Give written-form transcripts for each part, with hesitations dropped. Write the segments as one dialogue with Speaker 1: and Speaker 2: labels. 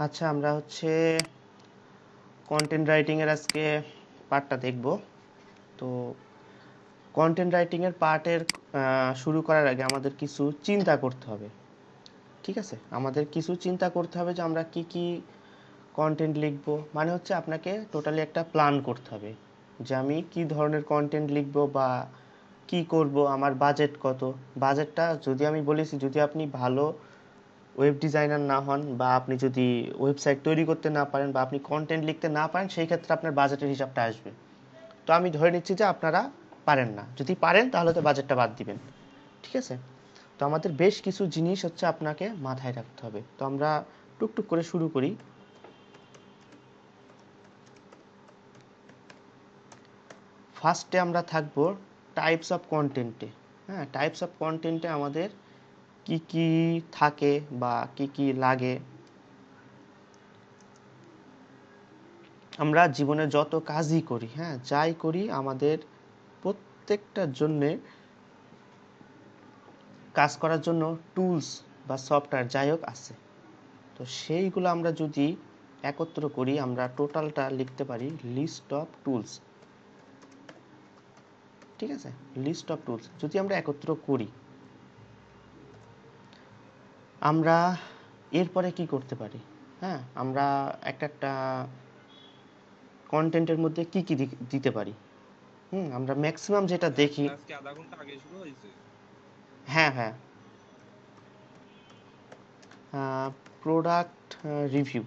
Speaker 1: আচ্ছা, আমরা হচ্ছে কন্টেন্ট রাইটিং এর আজকে পার্টটা দেখব। তো কন্টেন্ট রাইটিং এর পার্টের শুরু করার আগে আমাদের কিছু চিন্তা করতে হবে। ঠিক আছে, আমাদের কিছু চিন্তা করতে হবে যে আমরা কি কি কন্টেন্ট লিখব। মানে হচ্ছে আপনাকে টোটালি একটা প্ল্যান করতে হবে যে আমি কি ধরনের কন্টেন্ট লিখব বা কি করব, আমার বাজেট কত। বাজেটটা যদি আমি বলেছি, যদি আপনি ভালো ওয়েব ডিজাইনার না হন বা আপনি যদি ওয়েবসাইট তৈরি করতে না পারেন বা আপনি কন্টেন্ট লিখতে না পারেন, সেই ক্ষেত্রে আপনার বাজেটের হিসাবটা আসবে। তো আমি ধরে নিচ্ছি যে আপনারা পারেন না। যদি পারেন তাহলে তো বাজেটটা বাদ দিবেন। ঠিক আছে, তো আমাদের বেশ কিছু জিনিস হচ্ছে আপনাকে মাথায় রাখতে হবে। তো আমরা টুকটুক করে শুরু করি। ফার্স্টে আমরা থাকবো টাইপস অফ কন্টেন্টে। হ্যাঁ, টাইপস অফ কন্টেন্টে আমাদের কি কি থাকে বা কি কি লাগে। আমরা জীবনে যত কাজই করি, হ্যাঁ যাই করি, আমাদের প্রত্যেকটার জন্যে, কাজ করার জন্য টুলস বা সফটওয়্যার যাই হোক আছে। তো সেইগুলো আমরা যদি একত্র করি, আমরা টোটালটা লিখতে পারি লিস্ট অফ টুলস। ঠিক আছে, লিস্ট অফ টুলস যদি আমরা একত্র করি, আমরা এরপরে কি করতে পারি। হ্যাঁ, আমরা একটা একটা কন্টেন্টের মধ্যে কি কি দিতে পারি। আমরা ম্যাক্সিমাম যেটা দেখি।
Speaker 2: ক্লাস কি আধা ঘন্টা আগে শুরু হয়েছে?
Speaker 1: হ্যাঁ হ্যাঁ, প্রোডাক্ট রিভিউ।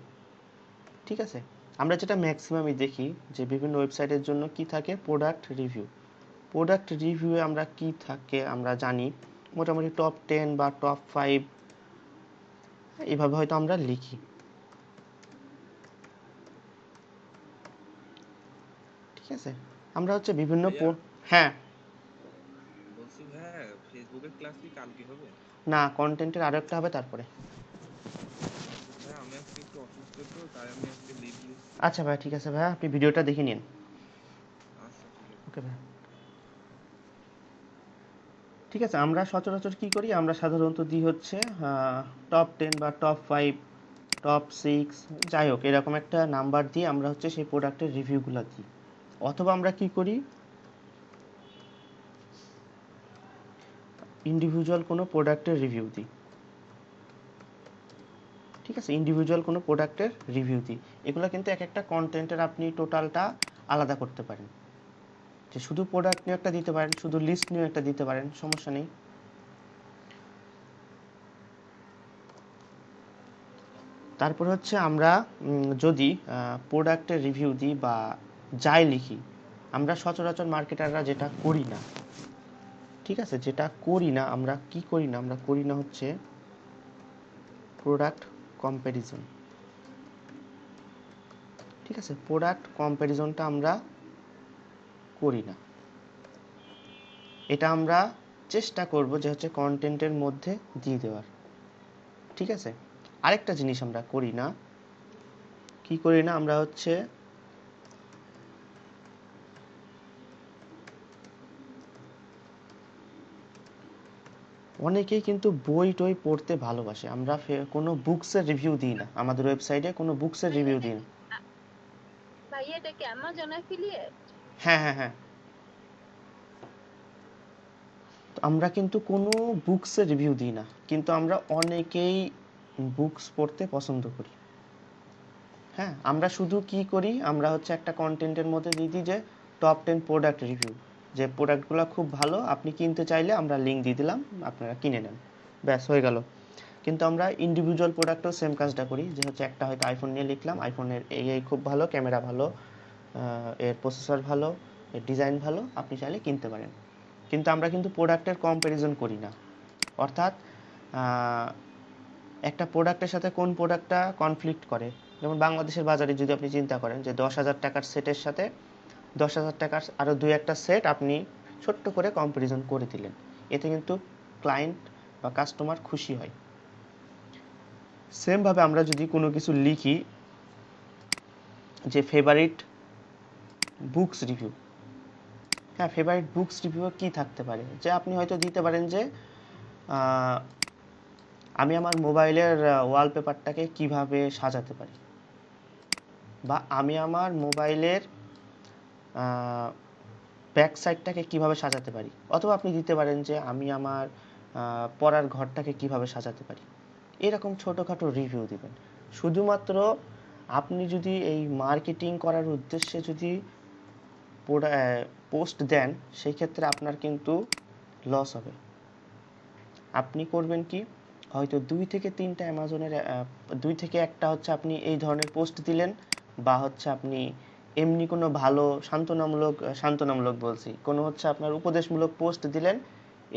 Speaker 1: ঠিক আছে, আমরা যেটা ম্যাক্সিমামই দেখি যে বিভিন্ন ওয়েবসাইটের জন্য কি থাকে, প্রোডাক্ট রিভিউ। প্রোডাক্ট রিভিউয়ে আমরা কি থাকে আমরা জানি, মোটামুটি টপ 10 বা টপ 5 এভাবে হয়তো আমরা লিখি। ঠিক আছে, আমরা হচ্ছে বিভিন্ন
Speaker 2: ভাইয়া
Speaker 1: হ্যাঁ।
Speaker 2: বলছি ভাইয়া, ফেসবুকের ক্লাস কি কালকে হবে?
Speaker 1: না, কন্টেন্টের আরো একটা হবে তারপরে।
Speaker 2: ভাইয়া আমি আজকে একটু অসুস্থ, তো তাই আমি আজকে লিভ নিচ্ছি।
Speaker 1: আচ্ছা ভাই, ঠিক আছে ভাই, আপনি ভিডিওটা দেখে নিন।
Speaker 2: আচ্ছা ঠিক আছে।
Speaker 1: ওকে ভাই। ঠিক আছে, আমরা সচরাচর কি করি, আমরা সাধারণত দিই হচ্ছে টপ 10 বা টপ 5, টপ 6, যাই হোক এরকম একটা নাম্বার দিয়ে আমরা হচ্ছে সেই প্রোডাক্টের রিভিউগুলো দিই। অথবা আমরা কি করি, ইন্ডিভিজুয়াল কোনো প্রোডাক্টের রিভিউ দিই। ঠিক আছে, ইন্ডিভিজুয়াল কোনো প্রোডাক্টের রিভিউ দিই। এগুলো কিন্তু এক একটা কন্টেন্টের আপনি টোটালটা আলাদা করতে পারেন। যে শুধু প্রোডাক্ট নিয়ে একটা দিতে পারেন, শুধু লিস্ট নিয়ে একটা দিতে পারেন, সমস্যা নেই। তারপর হচ্ছে আমরা যদি প্রোডাক্টের রিভিউ দিই বা যাই লিখি, আমরা সচরাচর মার্কেটাররা যেটা করি না। ঠিক আছে, যেটা করি না, আমরা কি করি না, আমরা করি না হচ্ছে প্রোডাক্ট কম্প্যারিজন। ঠিক আছে, প্রোডাক্ট কম্প্যারিজনটা আমরা করি না। এটা আমরা চেষ্টা করব যে হচ্ছে কন্টেন্টের মধ্যে দিয়ে দেওয়ার। ঠিক আছে, আরেকটা জিনিস আমরা করি না, কি করি না, আমরা হচ্ছে অনেকেই কিন্তু বই টই পড়তে ভালোবাসে, আমরা কোনো বুকসের রিভিউ দিই না, আমাদের ওয়েবসাইটে কোনো বুকসের
Speaker 3: ভাইয়া
Speaker 1: রিভিউ
Speaker 3: এটা
Speaker 1: দিই না।
Speaker 3: কি ভাইয়া এটা কি অ্যামাজন অ্যাফিলিয়েট?
Speaker 1: হ্যাঁ হ্যাঁ হ্যাঁ, তো আমরা কিন্তু কোনো বুকসের রিভিউ দিই না, কিন্তু আমরা অনেকেই বুকস পড়তে পছন্দ করি। হ্যাঁ, আমরা শুধু কি করি, আমরা হচ্ছে একটা কন্টেন্টের মধ্যে দিয়ে দিই যে টপ 10 প্রোডাক্ট রিভিউ, যে প্রোডাক্টগুলো খুব ভালো, আপনি কিনতে চাইলে আমরা লিঙ্ক দিয়ে দিলাম, আপনারা কিনে নেন, ব্যাস হয়ে গেল। কিন্তু আমরা ইন্ডিভিজুয়াল প্রোডাক্টও সেম কাজটা করি, যে হচ্ছে একটা হয়তো আইফোন নিয়ে লিখলাম, আইফোনের এই খুব ভালো, ক্যামেরা ভালো, এর প্রসেসর ভালো, এর ডিজাইন ভালো, আপনি চাইলে কিনতে পারেন। কিন্তু আমরা কিন্তু প্রোডাক্টের কম্প্যারিজন করি না। অর্থাৎ একটা প্রোডাক্টের সাথে কোন প্রোডাক্টটা কনফ্লিক্ট করে। যেমন বাংলাদেশের বাজারে যদি আপনি চিন্তা করেন যে 10,000 টাকার সেটের সাথে 10,000 টাকার আরও দুই একটা সেট আপনি ছোট্ট করে কম্প্যারিজন করে দিলেন, এতে কিন্তু ক্লায়েন্ট বা কাস্টমার খুশি হয়। সেমভাবে আমরা যদি কোনো কিছু লিখি যে ফেভারিট বুকস রিভিউ, হ্যাঁ ফেভারিট বুকস রিভিউ কী থাকতে পারে, যে আপনি হয়তো দিতে পারেন যে আহ, আমি আমার মোবাইলের ওয়ালপেপারটাকে কিভাবে সাজাতে পারি, বা আমি আমার মোবাইলের ব্যাক সাইডটাকে কিভাবে সাজাতে পারি, অথবা আপনি দিতে পারেন যে আমি আমার পড়ার ঘরটাকে কিভাবে সাজাতে পারি। এরকম ছোটোখাটো রিভিউ দিবেন। শুধুমাত্র আপনি যদি এই মার্কেটিং করার উদ্দেশ্যে যদি পোস্ট দেন, সেই ক্ষেত্রে আপনার কিন্তু লস হবে। আপনি করবেন কি, হয়তো 2 থেকে 3টা অ্যামাজনের 2 থেকে 1টা হচ্ছে আপনি এই ধরনের পোস্ট দিলেন, বা হচ্ছে আপনি এমনি কোনো ভালো সান্ত্বনামূলক বলছি, কোনো হচ্ছে আপনার উপদেশমূলক পোস্ট দিলেন।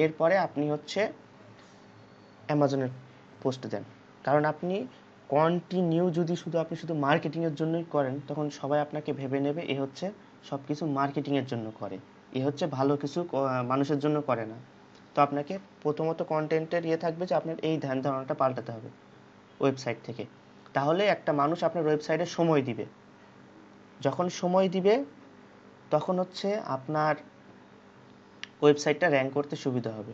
Speaker 1: এরপরে আপনি হচ্ছে অ্যামাজনের পোস্ট দেন। কারণ আপনি কন্টিনিউ যদি আপনি শুধু মার্কেটিংয়ের জন্যই করেন, তখন সবাই আপনাকে ভেবে নেবে এ হচ্ছে সব কিছু মার্কেটিংয়ের জন্য করে, এ হচ্ছে ভালো কিছু মানুষের জন্য করে না। তো আপনাকে প্রথমত কন্টেন্টের থাকবে যে আপনার এই ধ্যান ধারণাটা পাল্টাতে হবে ওয়েবসাইট থেকে। তাহলে একটা মানুষ আপনার ওয়েবসাইটে সময় দিবে। যখন সময় দিবে, তখন হচ্ছে আপনার ওয়েবসাইটটা র্যাঙ্ক করতে সুবিধা হবে।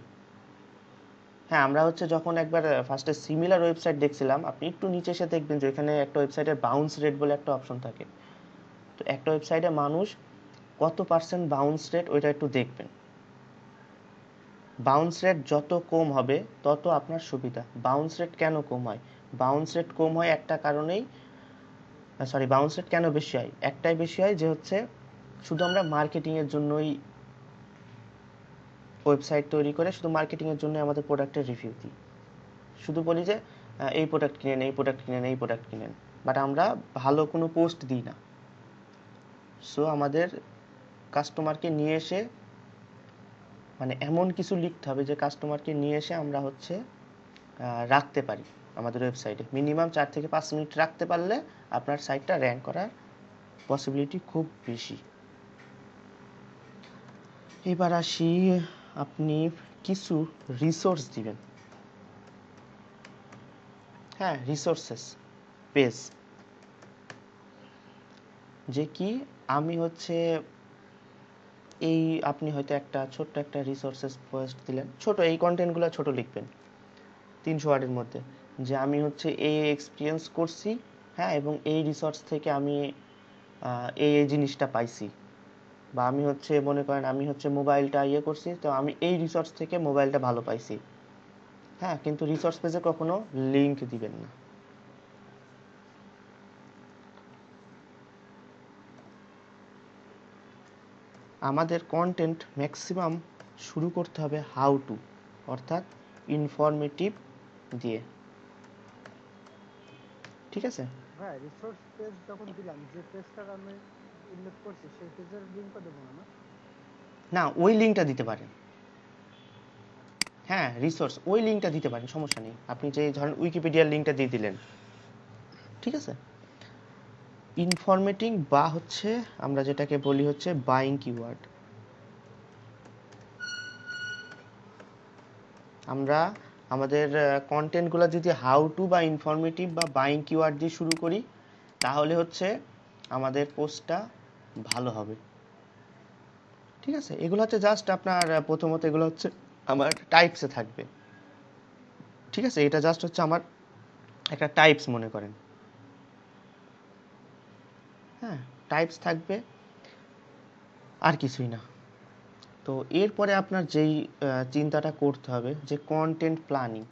Speaker 1: হ্যাঁ, আমরা হচ্ছে যখন একবার ফার্স্টে সিমিলার ওয়েবসাইট দেখছিলাম, আপনি একটু নিচে এসে দেখবেন যে ওইখানে একটা ওয়েবসাইটের বাউন্স রেট বলে একটা অপশন থাকে। তো একটা ওয়েবসাইটে মানুষ কত পার্সেন্ট বাউন্স রেট, ওইটা একটু দেখবেন। বাউন্স রেট যত কম হবে তত আপনার সুবিধা। বাউন্স রেট কেন কম হয়? বাউন্স রেট কম হয় একটা কারণেই, বাউন্স রেট কেন বেশি হয়? একটাই বেশি হয় যে হচ্ছে শুধু আমরা মার্কেটিংয়ের জন্যই ওয়েবসাইট তৈরি করে শুধু মার্কেটিংয়ের জন্য আমাদের প্রোডাক্টের রিভিউ দিই। শুধু বলি যে এই প্রোডাক্ট কিনেন, এই প্রোডাক্ট কিনেন, এই প্রোডাক্ট কিনেন, বাট আমরা ভালো কোনো পোস্ট দিই না। সো আমাদের কাস্টমারকে নিয়ে এসে, মানে এমন কিছু লিখতে হবে যে কাস্টমারকে নিয়ে এসে আমরা হচ্ছে রাখতে পারি আমাদের ওয়েবসাইটে। মিনিমাম 4 থেকে 5 মিনিট রাখতে পারলে আপনার সাইটটা র্যাঙ্ক করার পসিবিলিটি খুব বেশি। এবার আসি, আপনি কিছু রিসোর্স দিবেন। হ্যাঁ, রিসোর্সেস পেজ, যে কি আমি হচ্ছে এই আপনি হয়তো একটা ছোট্ট একটা রিসোর্সেস পোস্ট দিলেন, ছোট এই কন্টেন্টগুলো ছোট লিখবেন 300 ওয়ার্ডের মধ্যে, যে আমি হচ্ছে এই এক্সপিরিয়েন্স করছি, হ্যাঁ, এবং এই রিসোর্স থেকে আমি এই জিনিসটা পাইছি, বা আমি হচ্ছে মনে করেন আমি হচ্ছে মোবাইলটা করছি, তো আমি এই রিসোর্স থেকে মোবাইলটা ভালো পাইছি। হ্যাঁ, কিন্তু রিসোর্স পেজে কখনো লিংক দিবেন না। আমাদের কন্টেন্ট ম্যাক্সিমাম শুরু করতে হবে হাউ টু, অর্থাৎ ইনফরমেটিভ দিয়ে। ঠিক আছে?
Speaker 4: ভাই রিসোর্স পেজ যখন দিলাম, যে পেজটার আমি উল্লেখ করছি সেই পেজের লিংকও দেবো না?
Speaker 1: না, ওই লিঙ্কটা দিতে পারেন। হ্যাঁ, রিসোর্স ওই লিঙ্কটা দিতে পারেন, সমস্যা নেই। আপনি যে ধরেন উইকিপিডিয়ার লিঙ্কটা দিয়ে দিলেন, ঠিক আছে। ইনফরমেটিং বা হচ্ছে আমরা যেটাকে বলি হচ্ছে বাইং কিওয়ার্ড। আমরা আমাদের কন্টেন্টগুলো যদি হাউ টু বা ইনফরমেটিভ বা বাইং কিওয়ার্ড দিয়ে শুরু করি, তাহলে হচ্ছে আমাদের পোস্টটা ভালো হবে। ঠিক আছে, এগুলো হচ্ছে জাস্ট আপনার প্রথমত এগুলো হচ্ছে আমার টাইপসে থাকবে। ঠিক আছে, এটা জাস্ট হচ্ছে আমার একটা টাইপস মনে করেন। হ্যাঁ, টাইপস থাকবে, আর কিছুই না। তো এরপরে আপনার যেই চিন্তাটা করতে হবে যে কন্টেন্ট প্ল্যানিং।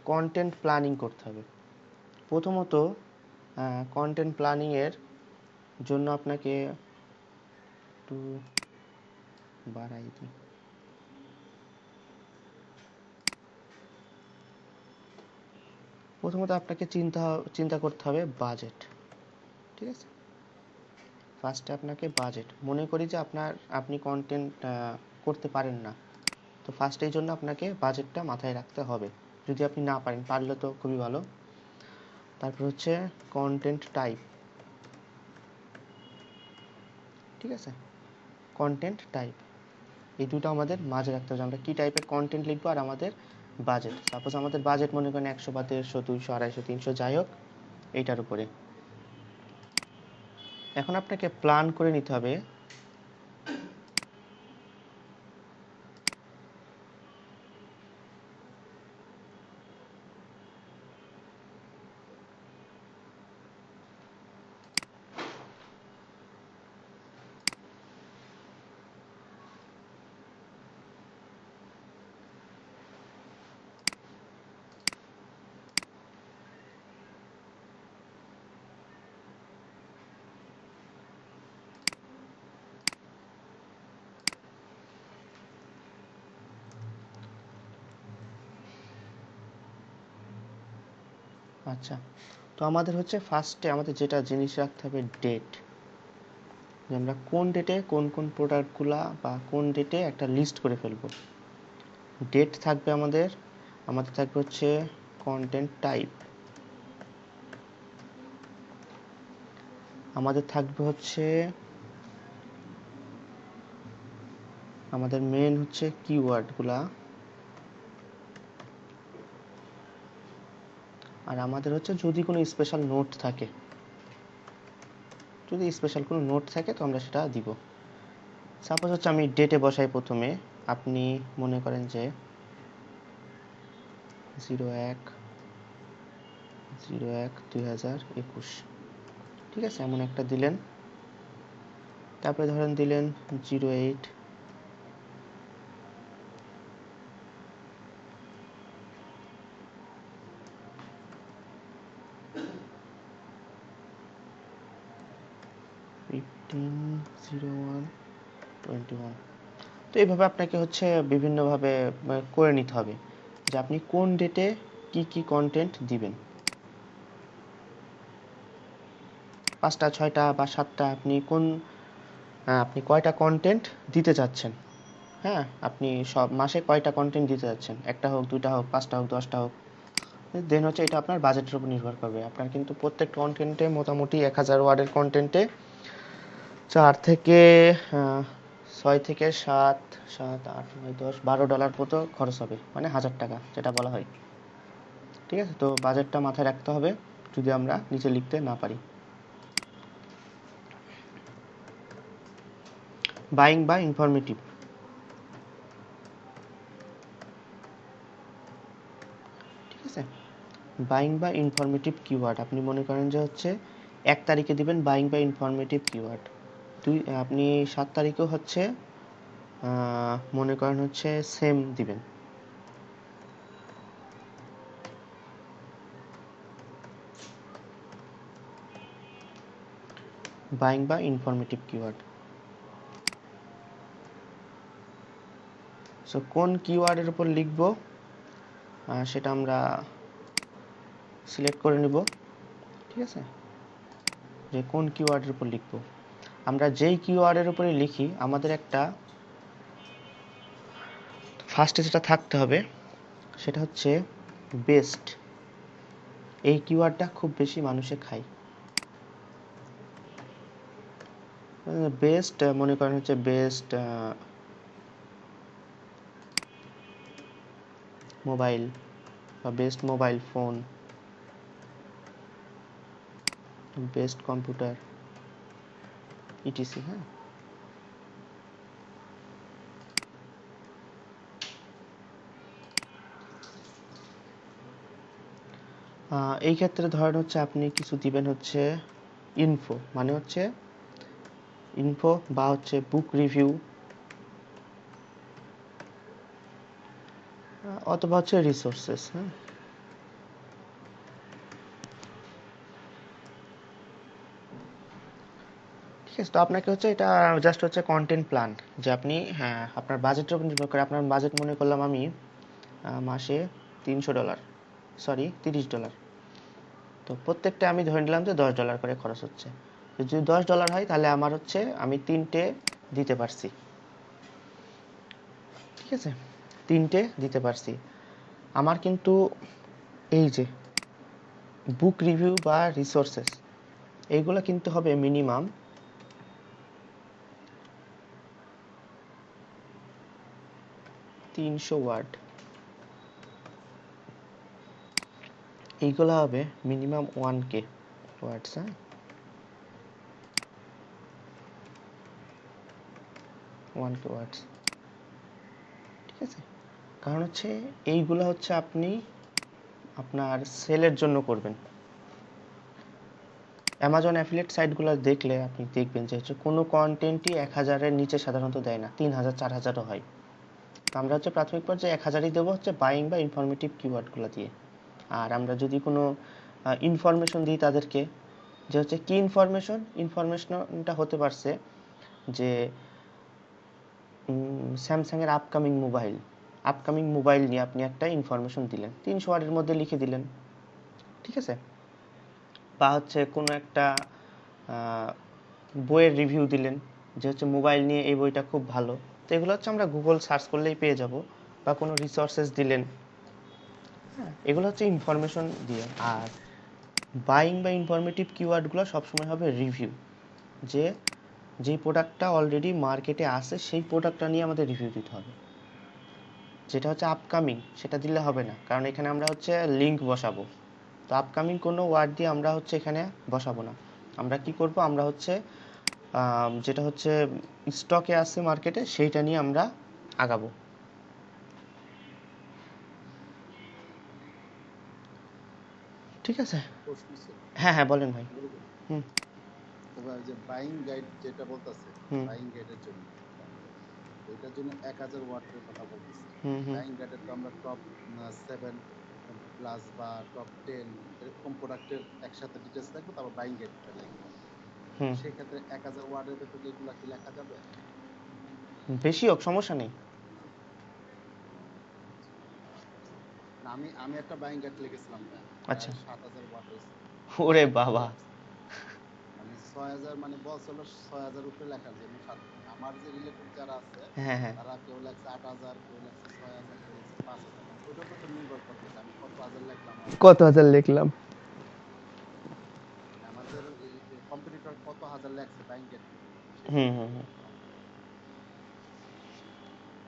Speaker 1: কন্টেন্ট প্ল্যানিং করতে হবে প্রথমত। কন্টেন্ট প্ল্যানিংয়ের জন্য আপনাকে একটু বাড়াই দিই। প্রথমত আপনাকে চিন্তা করতে হবে বাজেট। ঠিক আছে, ফার্স্টে আপনাকে বাজেট, মনে করি যে আপনি কন্টেন্ট করতে পারেন না, তো ফার্স্ট এই জন্য আপনাকে বাজেটটা মাথায় রাখতে হবে। যদি আপনি না পারেন, পারলে তো খুবই ভালো। তারপর হচ্ছে কন্টেন্ট টাইপ। ঠিক আছে, কন্টেন্ট টাইপ, এই দুটো আমাদের মাঝে রাখতে হবে। আমরা কী টাইপের কন্টেন্ট লিখবো, আর আমাদের বাজেট। সাপোজ আমাদের বাজেট মনে করেন 100 বা 150, 200, 250, 300, যাই হোক, এইটার উপরে। এখন আপনাকে প্ল্যান করে নিতে হবে আচ্ছা, তো আমাদের হচ্ছে ফার্স্টে আমাদের যেটা জিনিস রাখতে হবে ডেট, যে আমরা কোন ডেটে কোন কোন প্রোডাক্টগুলা বা কোন ডেটে একটা লিস্ট করে ফেলবো। ডেট থাকবে আমাদের, আমাদের থাকবে হচ্ছে কন্টেন্ট টাইপ, আমাদের থাকবে হচ্ছে আমাদের মেন হচ্ছে কিওয়ার্ডগুলা, আর আমাদের হচ্ছে যদি কোনো স্পেশাল নোট থাকে, যদি স্পেশাল কোনো নোট থাকে তো আমরা সেটা দিব। সাপোজ হচ্ছে আমি ডেটে বসাই প্রথমে, আপনি মনে করেন যে 01/01/2021, ঠিক আছে, এমন একটা দিলেন। তারপরে ধরেন দিলেন 08 15/01/21। তো এইভাবে আপনাকে হচ্ছে বিভিন্নভাবে করে নিতে হবে যে আপনি কোন ডেটে কি কি কন্টেন্ট দিবেন। 5টা 6টা বা 7টা আপনি কয়টা কন্টেন্ট দিতে চাচ্ছেন। হ্যাঁ, আপনি সব মাসে কয়টা কন্টেন্ট দিতে যাচ্ছেন, 1টা হোক 2টা হোক 5টা হোক 10টা হোক। দেন হচ্ছে এটা আপনার বাজেটের উপর নির্ভর করবে। আপনার কিন্তু প্রত্যেক কন্টেন্টে মোটামুটি 1000 ওয়ার্ডের কন্টেন্টে 4 থেকে 6 থেকে 7 7 8 9 10 $12 মতো খরচ হবে, মানে 1000 টাকা যেটা বলা হয়। ঠিক আছে, তো বাজেটটা মাথায় রাখতে হবে যদি আমরা নিচে লিখতে না পারি। বাইং বা ইনফরমেটিভ, ঠিক আছে, বাইং বা ইনফরমেটিভ কিওয়ার্ড আপনি মনে করেন যে হচ্ছে 1 তারিখে দিবেন বাইং বা ইনফরমেটিভ কিওয়ার্ড, আপনি 7 তারিখেও হচ্ছে মনে করেন হচ্ছে সেম দিবেন। বাইং বা ইনফরমেটিভ কিওয়ার্ড। সো কোন কিওয়ার্ডের উপর লিখব সেটা আমরা সিলেক্ট করে নিব, ঠিক আছে, যে কোন কিওয়ার্ডের উপর লিখব। আমরা যেই কিওয়ার্ডের উপরে লিখি আমাদের একটা ফার্স্টে যেটা থাকতে হবে সেটা হচ্ছে বেস্ট। এই কিওয়ার্ডটা খুব বেশি মানুষে খায়। বেস্ট মনে করেন হচ্ছে বেস্ট মোবাইল বা best mobile phone, best computer, etc. হ্যাঁ, এই ক্ষেত্রে ধরেন হচ্ছে আপনি কিছু দিবেন হচ্ছে ইনফো, মানে হচ্ছে ইনফো বা হচ্ছে বুক রিভিউ, অথবা হচ্ছে রিসোর্সেস। হ্যাঁ, ঠিক আছে, তো আপনাকে হচ্ছে এটা জাস্ট হচ্ছে কন্টেন্ট প্ল্যান, যে আপনি হ্যাঁ আপনার বাজেটের উপর নির্ভর করে। আপনার বাজেট মনে করলাম আমি মাসে $300, সরি $30, তো প্রত্যেকটা আমি ধরে নিলাম যে $10 করে খরচ হচ্ছে। তো যদি $10 হয় তাহলে আমার হচ্ছে আমি 3টে দিতে পারছি, ঠিক আছে, 3টে দিতে পারছি। আমার কিন্তু এই যে বুক রিভিউ বা রিসোর্সেস এইগুলো কিন্তু হবে মিনিমাম 300 ওয়ার্ড। এইগুলো হবে মিনিমাম 1K ওয়ার্ডস। হ্যাঁ, 1K ওয়ার্ডস, ঠিক আছে, কারণ হচ্ছে এইগুলো হচ্ছে আপনি আপনার সেলের জন্য করবেন। অ্যামাজন অ্যাফিলিয়েট সাইটগুলো দেখলে আপনি দেখবেন যে হচ্ছে কোনো কন্টেন্টই 1000-এর নিচে সাধারণত দেয় না, 3000 4000ও হয়। তো আমরা হচ্ছে প্রাথমিক পর্যায়ে 1000ই দেবো হচ্ছে বাইং বা ইনফরমেটিভ কিওয়ার্ডগুলো দিয়ে। আর আমরা যদি কোনো ইনফরমেশন দিই তাদেরকে, যে হচ্ছে কি ইনফরমেশনটা হতে পারছে যে স্যামসাংয়ের আপকামিং মোবাইল নিয়ে আপনি একটা ইনফরমেশন দিলেন, 300 ওয়ার্ডের মধ্যে লিখে দিলেন। ঠিক আছে, বা হচ্ছে কোনো একটা বইয়ের রিভিউ দিলেন যে হচ্ছে মোবাইল নিয়ে এই বইটা খুব ভালো, তো এগুলো হচ্ছে আমরা গুগল সার্চ করলেই পেয়ে যাব, বা কোনো রিসোর্সেস দিলেন। হ্যাঁ, এগুলো হচ্ছে ইনফরমেশন দিয়ে। আর বাইং বা ইনফরমেটিভ কিওয়ার্ডগুলো সবসময় হবে রিভিউ, যে যেই প্রোডাক্টটা অলরেডি মার্কেটে আসে সেই প্রোডাক্টটা নিয়ে আমাদের রিভিউ দিতে হবে। যেটা হচ্ছে আপকামিং সেটা দিলে হবে না, কারণ এখানে আমরা হচ্ছে লিঙ্ক বসাবো। তো আপকামিং কোনো ওয়ার্ড দিয়ে আমরা হচ্ছে এখানে বসাবো না। আমরা কি করব, আমরা হচ্ছে যেটা হচ্ছে স্টকে আছে মার্কেটে সেইটা নিয়ে আমরা আগাবো। ঠিক আছে।
Speaker 5: প্রশ্ন ছিল
Speaker 1: হ্যাঁ হ্যাঁ, বলেন ভাই।
Speaker 5: বলে দেবো।
Speaker 1: হুম
Speaker 5: তবে ওই যে বাইং গাইড যেটা বলতেছে,
Speaker 1: হুম
Speaker 5: বাইং গাইডের জন্য ওইটার জন্য 1000 ওয়াটের কথা বলতেছে।
Speaker 1: হুম হুম
Speaker 5: বাইং গাইডে তো আমরা টপ 7 প্লাস বা টপ 10 এরকম প্রোডাক্টের একসাথে ডিটেলস লিখবো, তারপর বাইং গাইডটা লিখবো।
Speaker 1: হুম।
Speaker 5: সেক্ষেত্রে 1000 ওয়ার্ডের ভেতরে এগুলা কি লেখা যাবে?
Speaker 1: বেশি হোক সমস্যা নেই।
Speaker 5: না, আমি আমি একটা বাইং গাইড লিখেছিলাম ভাই,
Speaker 1: আচ্ছা।
Speaker 5: প্রায় 7000 ওয়ার্ড হয়েছে।
Speaker 1: ওরে
Speaker 5: 7000
Speaker 1: বাবা।
Speaker 5: লেখছি। মানে 6000, মানে বলছিল 6000 উপরে লেখার জন্য, মানে আমার যে রিলেটিভ যারা আছে
Speaker 1: হ্যাঁ হ্যাঁ।
Speaker 5: তারা কেউ লেখছে 8000, কেউ লেখছে 6000, কেউ লেখছে 5000। মানে ওইটার উপর নির্ভর করতেছে আমি কত হাজার লিখলাম আর
Speaker 1: কত
Speaker 5: কত
Speaker 1: হাজার
Speaker 5: হাজার
Speaker 1: লিখলাম।
Speaker 5: মানে আমাদের কম্পিটিটর কত হাজার লেখছে বাইং গেট নিয়ে, সেটার
Speaker 1: হুম
Speaker 5: উপর
Speaker 1: হুম হুম।
Speaker 5: নির্ভর করে।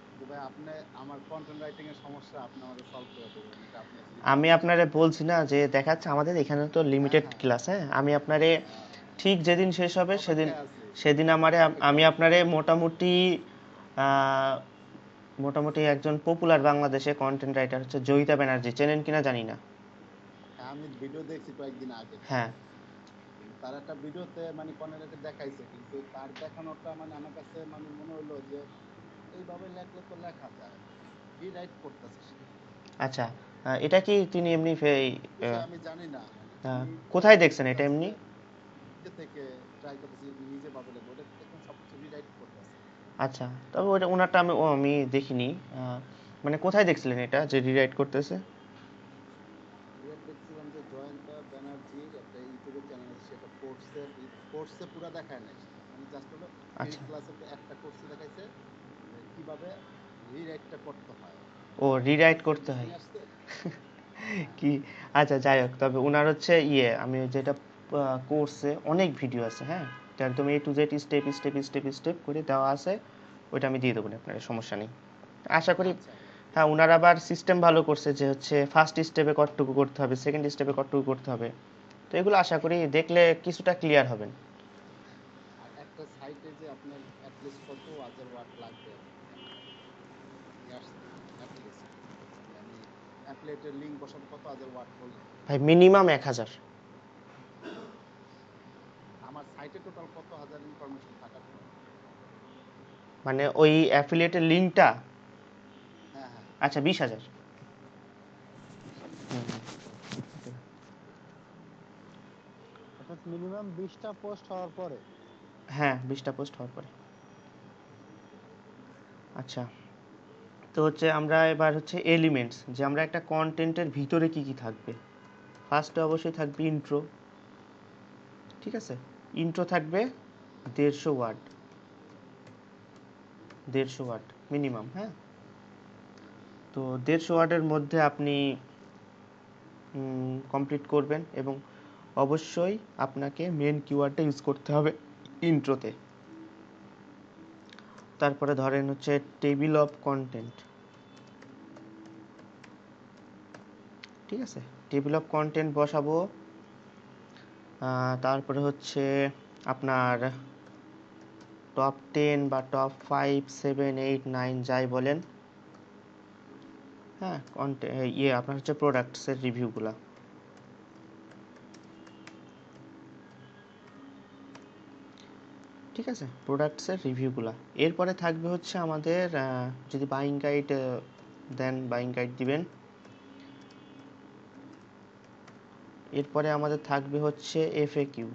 Speaker 5: কিন্তু ভাই আপনি আমার কন্টেন্ট রাইটিং এর সমস্যা আপনি আমাকে সলভ করে দেবেন, এটা আপনি যদি
Speaker 1: আমি
Speaker 5: পারেন।
Speaker 1: আপনারে বলছি না যে দেখাচ্ছে আমাদের এখানে তো
Speaker 5: হ্যাঁ
Speaker 1: লিমিটেড
Speaker 5: হ্যাঁ
Speaker 1: ক্লাস। হ্যাঁ, আমি আপনারে
Speaker 5: হ্যাঁ,
Speaker 1: ঠিক যেদিন শেষ হবে সেদিন,
Speaker 5: অপেক্ষায় আছি,
Speaker 1: সেদিন আমারে আমি
Speaker 5: অপেক্ষায় আছি।
Speaker 1: আপনারে মোটামুটি আহ, মোটামুটি একজন পপুলার বাংলাদেশে কন্টেন্ট রাইটার হচ্ছে জয়িতা ব্যানার্জি, চেনেন কিনা জানি না।
Speaker 5: হ্যাঁ, আমি ভিডিও দেখছি কয়েকদিন আগে তার।
Speaker 1: হ্যাঁ
Speaker 5: কিন্তু তার একটা ভিডিওতে মানে কন্টেন্ট দেখাইছে, কিন্তু তার দেখানোটা মানে আমার কাছে মানে মনে হলো যে এইভাবে লেখলে তো লেখা যায়, রিরাইট করতেছে সে।
Speaker 1: আচ্ছা। এটা কি তিনি এমনি
Speaker 5: বিষয় আমি জানি না, মানে আমি
Speaker 1: কোথায়
Speaker 5: মানে
Speaker 1: দেখছেন এটা
Speaker 5: জাস্ট
Speaker 1: এমনি?
Speaker 5: নিজে থেকে ট্রাই করতেছি, নিজে ভাবে লিখবো, ওটা দেখুন সবকিছু রিরাইট করতেছে।
Speaker 1: আচ্ছা, তবে ওটা ওনারটা আমি দেখিনি। মানে কোথায় দেখছিলেন এটা যে রিরাইট করতেছে?
Speaker 5: রিরাইট দেখছিলাম যে জয়ন্তা ব্যানার্জির একটা ইউটিউবের চ্যানেল আছে, সেটা কোর্সের কোর্সে পুরো দেখায় নাই, সে মানে জাস্ট হলো ফ্রি
Speaker 1: আচ্ছা।
Speaker 5: ক্লাসের একটা কোর্সে দেখাইছে যে কিভাবে রিরাইটটা করতে হয়।
Speaker 1: ও, রিরাইট করতে
Speaker 5: বুঝে
Speaker 1: হয়।
Speaker 5: নিয়ে আসছে। হ্যাঁ
Speaker 1: কি? আচ্ছা, যাই হোক, তবে ওনার হচ্ছে আমি যেটা কোর্সে অনেক ভিডিও আছে, হ্যাঁ, তো একদম A to Z step step step step করে দেওয়া আছে। ওইটা আমি দিয়ে দেবো আপনার, সমস্যা নেই, আশা করি।
Speaker 5: আচ্ছা ভাই,
Speaker 1: হ্যাঁ, ওনার আবার সিস্টেম ভালো করছে যে হচ্ছে ফার্স্ট স্টেপে কতটুকু করতে হবে, সেকেন্ড স্টেপে কতটুকু করতে হবে। তো এগুলো আশা করি দেখলে কিছুটা ক্লিয়ার হবেন।
Speaker 5: আর একটা সাইটে যে আপনার অ্যাটলিস্ট কত হাজার ওয়াট লাগবে মানে নিয়ে আসছেন অ্যাটলিস্ট, মানে আমি অ্যাফিলিয়েটের লিংক বসাবো কত হাজার ওয়াট হলে?
Speaker 1: ভাই মিনিমাম 1000।
Speaker 5: আমার সাইটে টোটাল কত হাজার ইনফরমেশন থাকার প্রয়োজন?
Speaker 1: মানে ওই অ্যাফিলিয়েটের লিঙ্কটা?
Speaker 5: হ্যাঁ হ্যাঁ,
Speaker 1: আচ্ছা, 20,000।
Speaker 5: 20,000।
Speaker 4: অর্থাৎ মিনিমাম 20টা পোস্ট হওয়ার পরে।
Speaker 1: হ্যাঁ, 20টা পোস্ট হওয়ার পরে। আচ্ছা, তো হচ্ছে আমরা এবার হচ্ছে এলিমেন্টস, যে আমরা একটা কন্টেন্টের ভিতরে কি কি থাকবে। ফার্স্টে অবশ্যই থাকবে ইন্ট্রো। ঠিক আছে, ইন্ট্রো থাকবে 150 ওয়ার্ড, 150 ওয়ার্ড মিনিমাম। হ্যাঁ, তো 150 ওয়ার্ডের মধ্যে আপনি কমপ্লিট করবেন, এবং অবশ্যই আপনাকে মেন কিওয়ার্ডটা ইউজ করতে হবে ইন্ট্রোতে। তারপরে ধরেন হচ্ছে টেবিল অফ কন্টেন্ট। ঠিক আছে, টেবিল অফ কন্টেন্ট বসাবো। তারপরে হচ্ছে আপনার টপ 10 বা টপ 5, 7, 8, 9 যাই বলেন। হ্যাঁ, আপনার হচ্ছে প্রোডাক্টসের রিভিউগুলা। ঠিক আছে, প্রোডাক্টসের রিভিউগুলা। এরপরে থাকবে হচ্ছে আমাদের যদি বাইং গাইড দেন, বাইং গাইড দিবেন। এরপরে আমাদের থাকবে হচ্ছে এফএকিউ।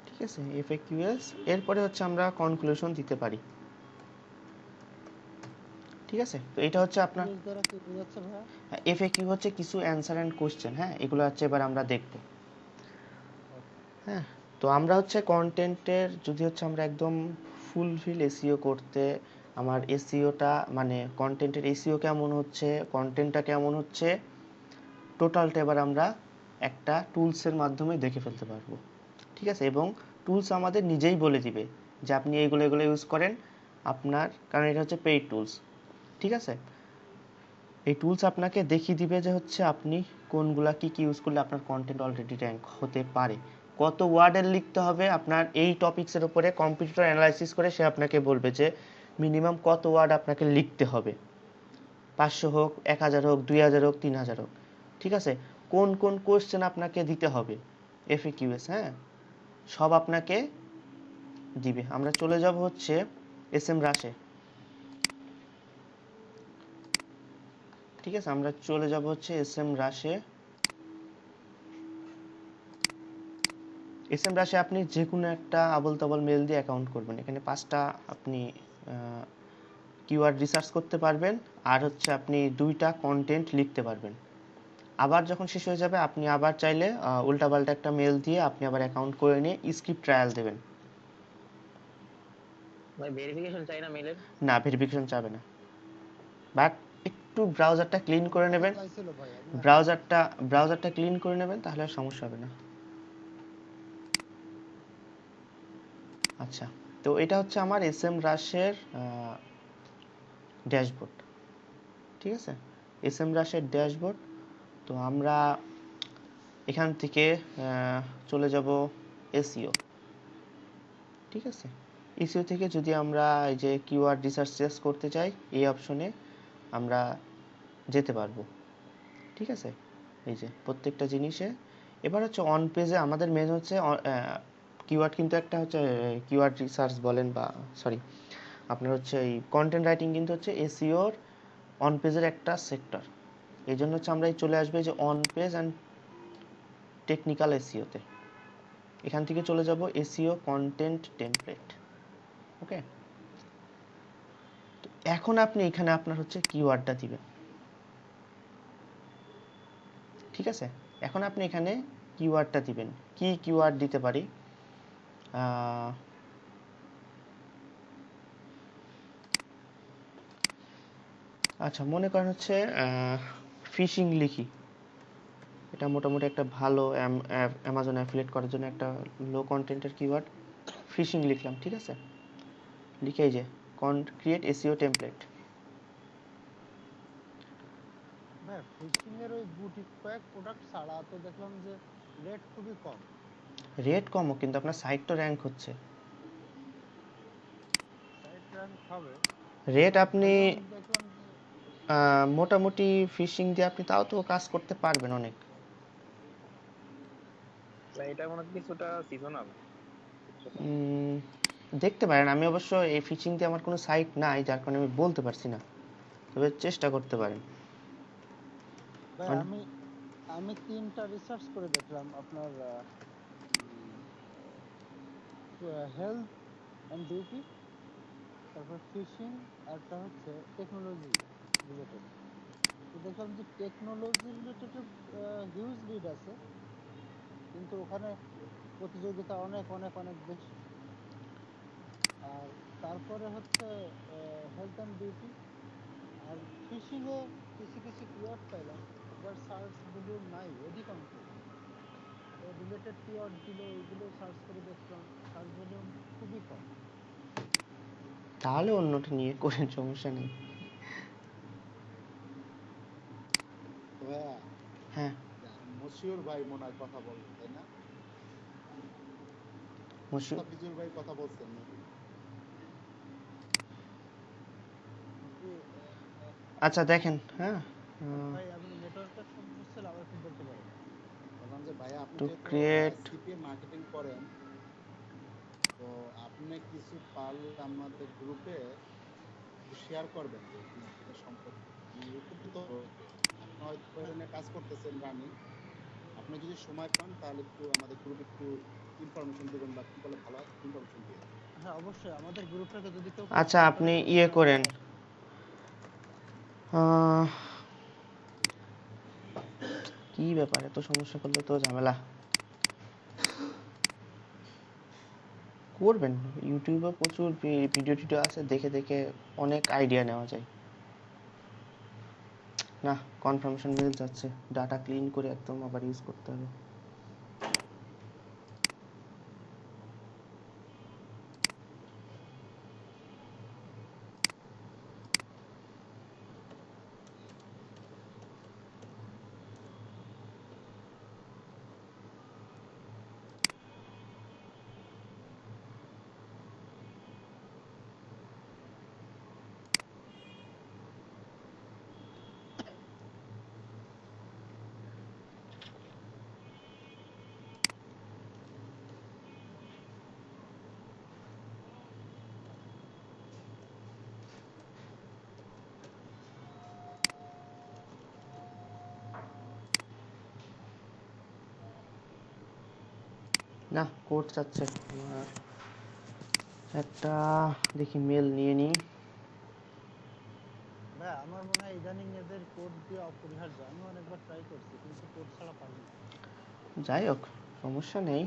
Speaker 1: ঠিক আছে, এফএকিউএস। এরপরে হচ্ছে আমরা কনক্লুশন দিতে পারি। ঠিক আছে, তো এটা হচ্ছে আপনার
Speaker 4: টুলস দ্বারা কি বোঝাচ্ছে ভাইয়া?
Speaker 1: এফএকিউ হচ্ছে কিছু অ্যান্সার অ্যান্ড কোশ্চেন। হ্যাঁ, এগুলো হচ্ছে এবার আমরা দেখব। হ্যাঁ, তো আমরা হচ্ছে কন্টেন্টের যদি হচ্ছে আমরা একদম ফুলফিল এসইও করতে, আমার এসইওটা মানে কন্টেন্টের এসইও কেমন হচ্ছে, কন্টেন্টটা কেমন হচ্ছে, টোটালটা এবার আমরা একটা টুলসের মাধ্যমে দেখে ফেলতে পারবো। ঠিক আছে, এবং টুলস আমাদের নিজেই বলে দিবে যে আপনি এইগুলো এগুলো ইউজ করেন আপনার, কারণ এটা হচ্ছে পেইড টুলস। ঠিক আছে, এই টুলস আপনাকে দেখিয়ে দিবে যে হচ্ছে আপনি কোনগুলা কি কি ইউজ করলে আপনার কন্টেন্ট অলরেডি র্যাঙ্ক হতে পারে, কত ওয়ার্ডের লিখতে হবে আপনার এই টপিকসের উপরে কম্পিউটার অ্যানালাইসিস করে সে আপনাকে বলবে যে মিনিমাম কত ওয়ার্ড আপনাকে লিখতে হবে, 500 হোক, 1000 হোক, 2000 হোক, 3000 হোক। ঠিক আছে, কোন কোন কোশ্চেন আপনাকে দিতে হবে, এফএকিউএস, হ্যাঁ, সব আপনাকে দিবে। আমরা চলে যাব হচ্ছে এসএম রাশে। ঠিক আছে, আমরা চলে যাব হচ্ছে এসএম রাশে। এসএম রাশে আপনি যে কোনো একটা আবল তাবল মেল দিয়ে অ্যাকাউন্ট করবেন। এখানে 5টা আপনি কিওয়ার্ড রিসার্চ করতে পারবেন, আর হচ্ছে আপনি 2টা কন্টেন্ট লিখতে পারবেন। আবার যখন শেষ হয়ে যাবে আপনি আবার চাইলে উল্টাপাল্টা একটা মেল দিয়ে আপনি আবার অ্যাকাউন্ট করে নিয়ে স্ক্রিপ্ট ট্রায়াল দেবেন।
Speaker 6: ভাই ভেরিফিকেশন চাই না মেলের?
Speaker 1: না, ভেরিফিকেশন চাবে না, বাট একটু ব্রাউজারটা ক্লিন করে নেবেন।
Speaker 4: চাইছিল ভাই, আমি
Speaker 1: ব্রাউজারটা ক্লিন করে নেবেন, তাহলে আর সমস্যা হবে না। আচ্ছা, তো এটা হচ্ছে আমার এসএম রাশের ড্যাশবোর্ড। ঠিক আছে, এসএম রাশের ড্যাশবোর্ড। তো আমরা এখান থেকে চলে যাব এসইও। ঠিক আছে, এসইও থেকে যদি আমরা এই যে কিওয়ার্ড রিসার্চ করতে চাই, এই অপশনে আমরা যেতে পারবো। ঠিক আছে, এই যে প্রত্যেকটা জিনিসে এবার হচ্ছে অন পেজে আমাদের মেন হচ্ছে কিওয়ার্ড, কিন্তু একটা হচ্ছে কিওয়ার্ড রিসার্চ বলেন বা সরি আপনার হচ্ছে এই কন্টেন্ট রাইটিং কিন্তু হচ্ছে এসইওর অন পেজের একটা সেক্টর। এই জন্য হচ্ছে আমরা চলে আসবে যে অন পেজ অ্যান্ড টেকনিক্যাল এসইওতে। এখান থেকে চলে যাব এসইও কন্টেন্ট টেমপ্লেট। ওকে, তো এখন আপনি এখানে আপনার হচ্ছে কিওয়ার্ডটা দিবেন। ঠিক আছে, এখন আপনি এখানে কিওয়ার্ডটা দিবেন। কি কিওয়ার্ড দিতে পারি? আচ্ছা, মনে করেন হচ্ছে ফিশিং লিখি, এটা মোটামুটি একটা ভালো অ্যামাজন অ্যাফিলিয়েট করার জন্য একটা লো কন্টেন্টের কিওয়ার্ড। ফিশিং লিখলাম, ঠিক আছে, লিখে এই যে ক্রিয়েট এসইও টেমপ্লেট।
Speaker 4: ভাই ফিশিং এর ওই গুটি কয়েক প্রোডাক্ট ছাড়া তো দেখলাম যে রেট খুবই কম।
Speaker 1: রেট কমও, কিন্তু আপনার সাইট তো র্যাঙ্ক হচ্ছে।
Speaker 4: সাইট র্যাঙ্ক হবে,
Speaker 1: রেট
Speaker 4: বাট
Speaker 1: আপনি
Speaker 4: ভলিউম দেখলাম যে
Speaker 1: মোটামুটি ফিশিং দিয়ে আপনি তাও তো কাজ করতে পারবেন অনেক।
Speaker 6: ভাই এটা মনে হয় কিছুটা সিজনাল।
Speaker 1: দেখতে পারেন, আমি অবশ্য এই ফিশিং দিয়ে আমার কোনো সাইট নাই, যার কারণে আমি বলতে পারছি না, তবে চেষ্টা করতে পারেন।
Speaker 4: ভাই
Speaker 1: মানে
Speaker 4: আমি 3টা রিসার্চ করে দেখলাম আপনার হেলথ এন্ড বিউটি, তারপর ফিশিং, আরটা হচ্ছে টেকনোলজি রিলেটেড। তো দেখলাম যে টেকনোলজি রিলেটেড হিউজ লিড আছে, কিন্তু ওখানে প্রতিযোগিতা অনেক অনেক অনেক বেশি। আর তারপরে হচ্ছে হেলথ এন্ড বিউটি আর ফিশিং এ কিছু কিছু কিওয়ার্ড পাইলাম, যার সার্চ ভলিউম নাই অধিকাংশ। তো রিলেটেড কিওয়ার্ড দিল, ওইগুলো সার্চ করে দেখলাম সার্চ ভলিউম খুবই কম।
Speaker 1: তাহলে অন্যটা নিয়ে করেন, সমস্যা নেই।
Speaker 5: তো ভাইয়া,
Speaker 1: হ্যাঁ,
Speaker 5: মশিউর ভাই মনে হয় কথা বলবেন, তাই না? মুস্তাফিজুর ভাই কথা বলছেন নাকি?
Speaker 4: জি,
Speaker 1: আচ্ছা দেখেন, হ্যাঁ,
Speaker 4: ভাই আমি নেটওয়ার্কের সমস্যা ছিল, আবার একটু বলতে পারেন।
Speaker 5: বললাম যে ভাইয়া, আপনি
Speaker 1: টু
Speaker 5: যেহেতু
Speaker 1: ক্রিয়েট,
Speaker 5: সিপিএ মার্কেটিং করেন, তো আপনি কিছু পারলে আমাদের গ্রুপে একটু শেয়ার করবেন যে জিনিসগুলো সম্পর্কে। আমি উপকৃত হব। আপনি হয়তো এটা নিয়ে কাজ করতেছেন রানিং, আপনি যদি সময় পান তাহলে একটু আমাদের গ্রুপে একটু ইনফরমেশন দিবেন, বা কি বলে ভালো হয় ইনফরমেশন দিয়ে।
Speaker 4: হ্যাঁ অবশ্যই, আমাদের গ্রুপটাকে যদি কেউ
Speaker 1: আচ্ছা
Speaker 4: ফলো করে
Speaker 1: আপনি
Speaker 4: তাহলে
Speaker 1: ইয়ে
Speaker 4: আমার
Speaker 1: করেন,
Speaker 4: উপকার হবে।
Speaker 1: আহ, কি ব্যাপার, এত সমস্যা করলে তো ঝামেলা। করবেন, ইউটিউবে প্রচুর ভিডিও টিডিও আছে, দেখে দেখে অনেক আইডিয়া নেওয়া যায়। না, কনফার্মেশন মেল যাচ্ছে, ডাটা ক্লিন করে একদম আবার ইউজ করতে হবে। না, কোড চাচ্ছে আমার, একটা দেখি মেল নিয়ে নিই।
Speaker 4: ভাই আমার মনে হয় ইদানিং এদের কোড দিয়ে অপরিহার্য। আমি অনেকবার ট্রাই করছি কিন্তু কোড ছাড়া পারি না।
Speaker 1: যাই হোক, সমস্যা নেই,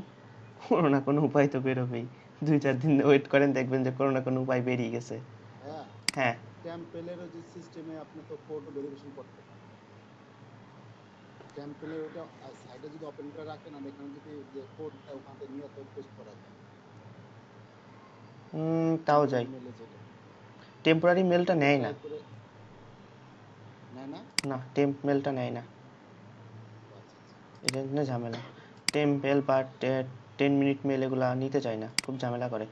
Speaker 1: কোনো না কোনো উপায় তো বেরোবেই। 2-4 দিন ওয়েট করেন, দেখবেন যে কোনো না কোনো উপায় বেরিয়ে গেছে।
Speaker 5: হ্যাঁ,
Speaker 1: হ্যাঁ,
Speaker 5: টেম্পেলেরও যে সিস্টেমে আপনি তো কোড ভেরিফিকেশন করতে পারেন। টেম্পেলের ওটা সাইডে যদি ওপেন করে রাখেন আর এখানে যদি যে কোডটা ওখান থেকে নিয়ে তো পেস্ট করা যায়।
Speaker 1: তাও
Speaker 5: টেম্পোরারি
Speaker 1: যাই।
Speaker 5: মেলে যেটা
Speaker 1: টেম্পোরারি মেলটা
Speaker 5: এটা
Speaker 1: নেয় না।
Speaker 5: ট্রাই করে নেয় না।
Speaker 1: না, টেম্প মেলটা নেয় না,
Speaker 5: ও আচ্ছা আচ্ছা।
Speaker 1: এটা নিয়ে ঝামেলা। টেম্প মেল বা 10 মিনিট মেল এগুলা নিতে চায় না, খুব ঝামেলা করে।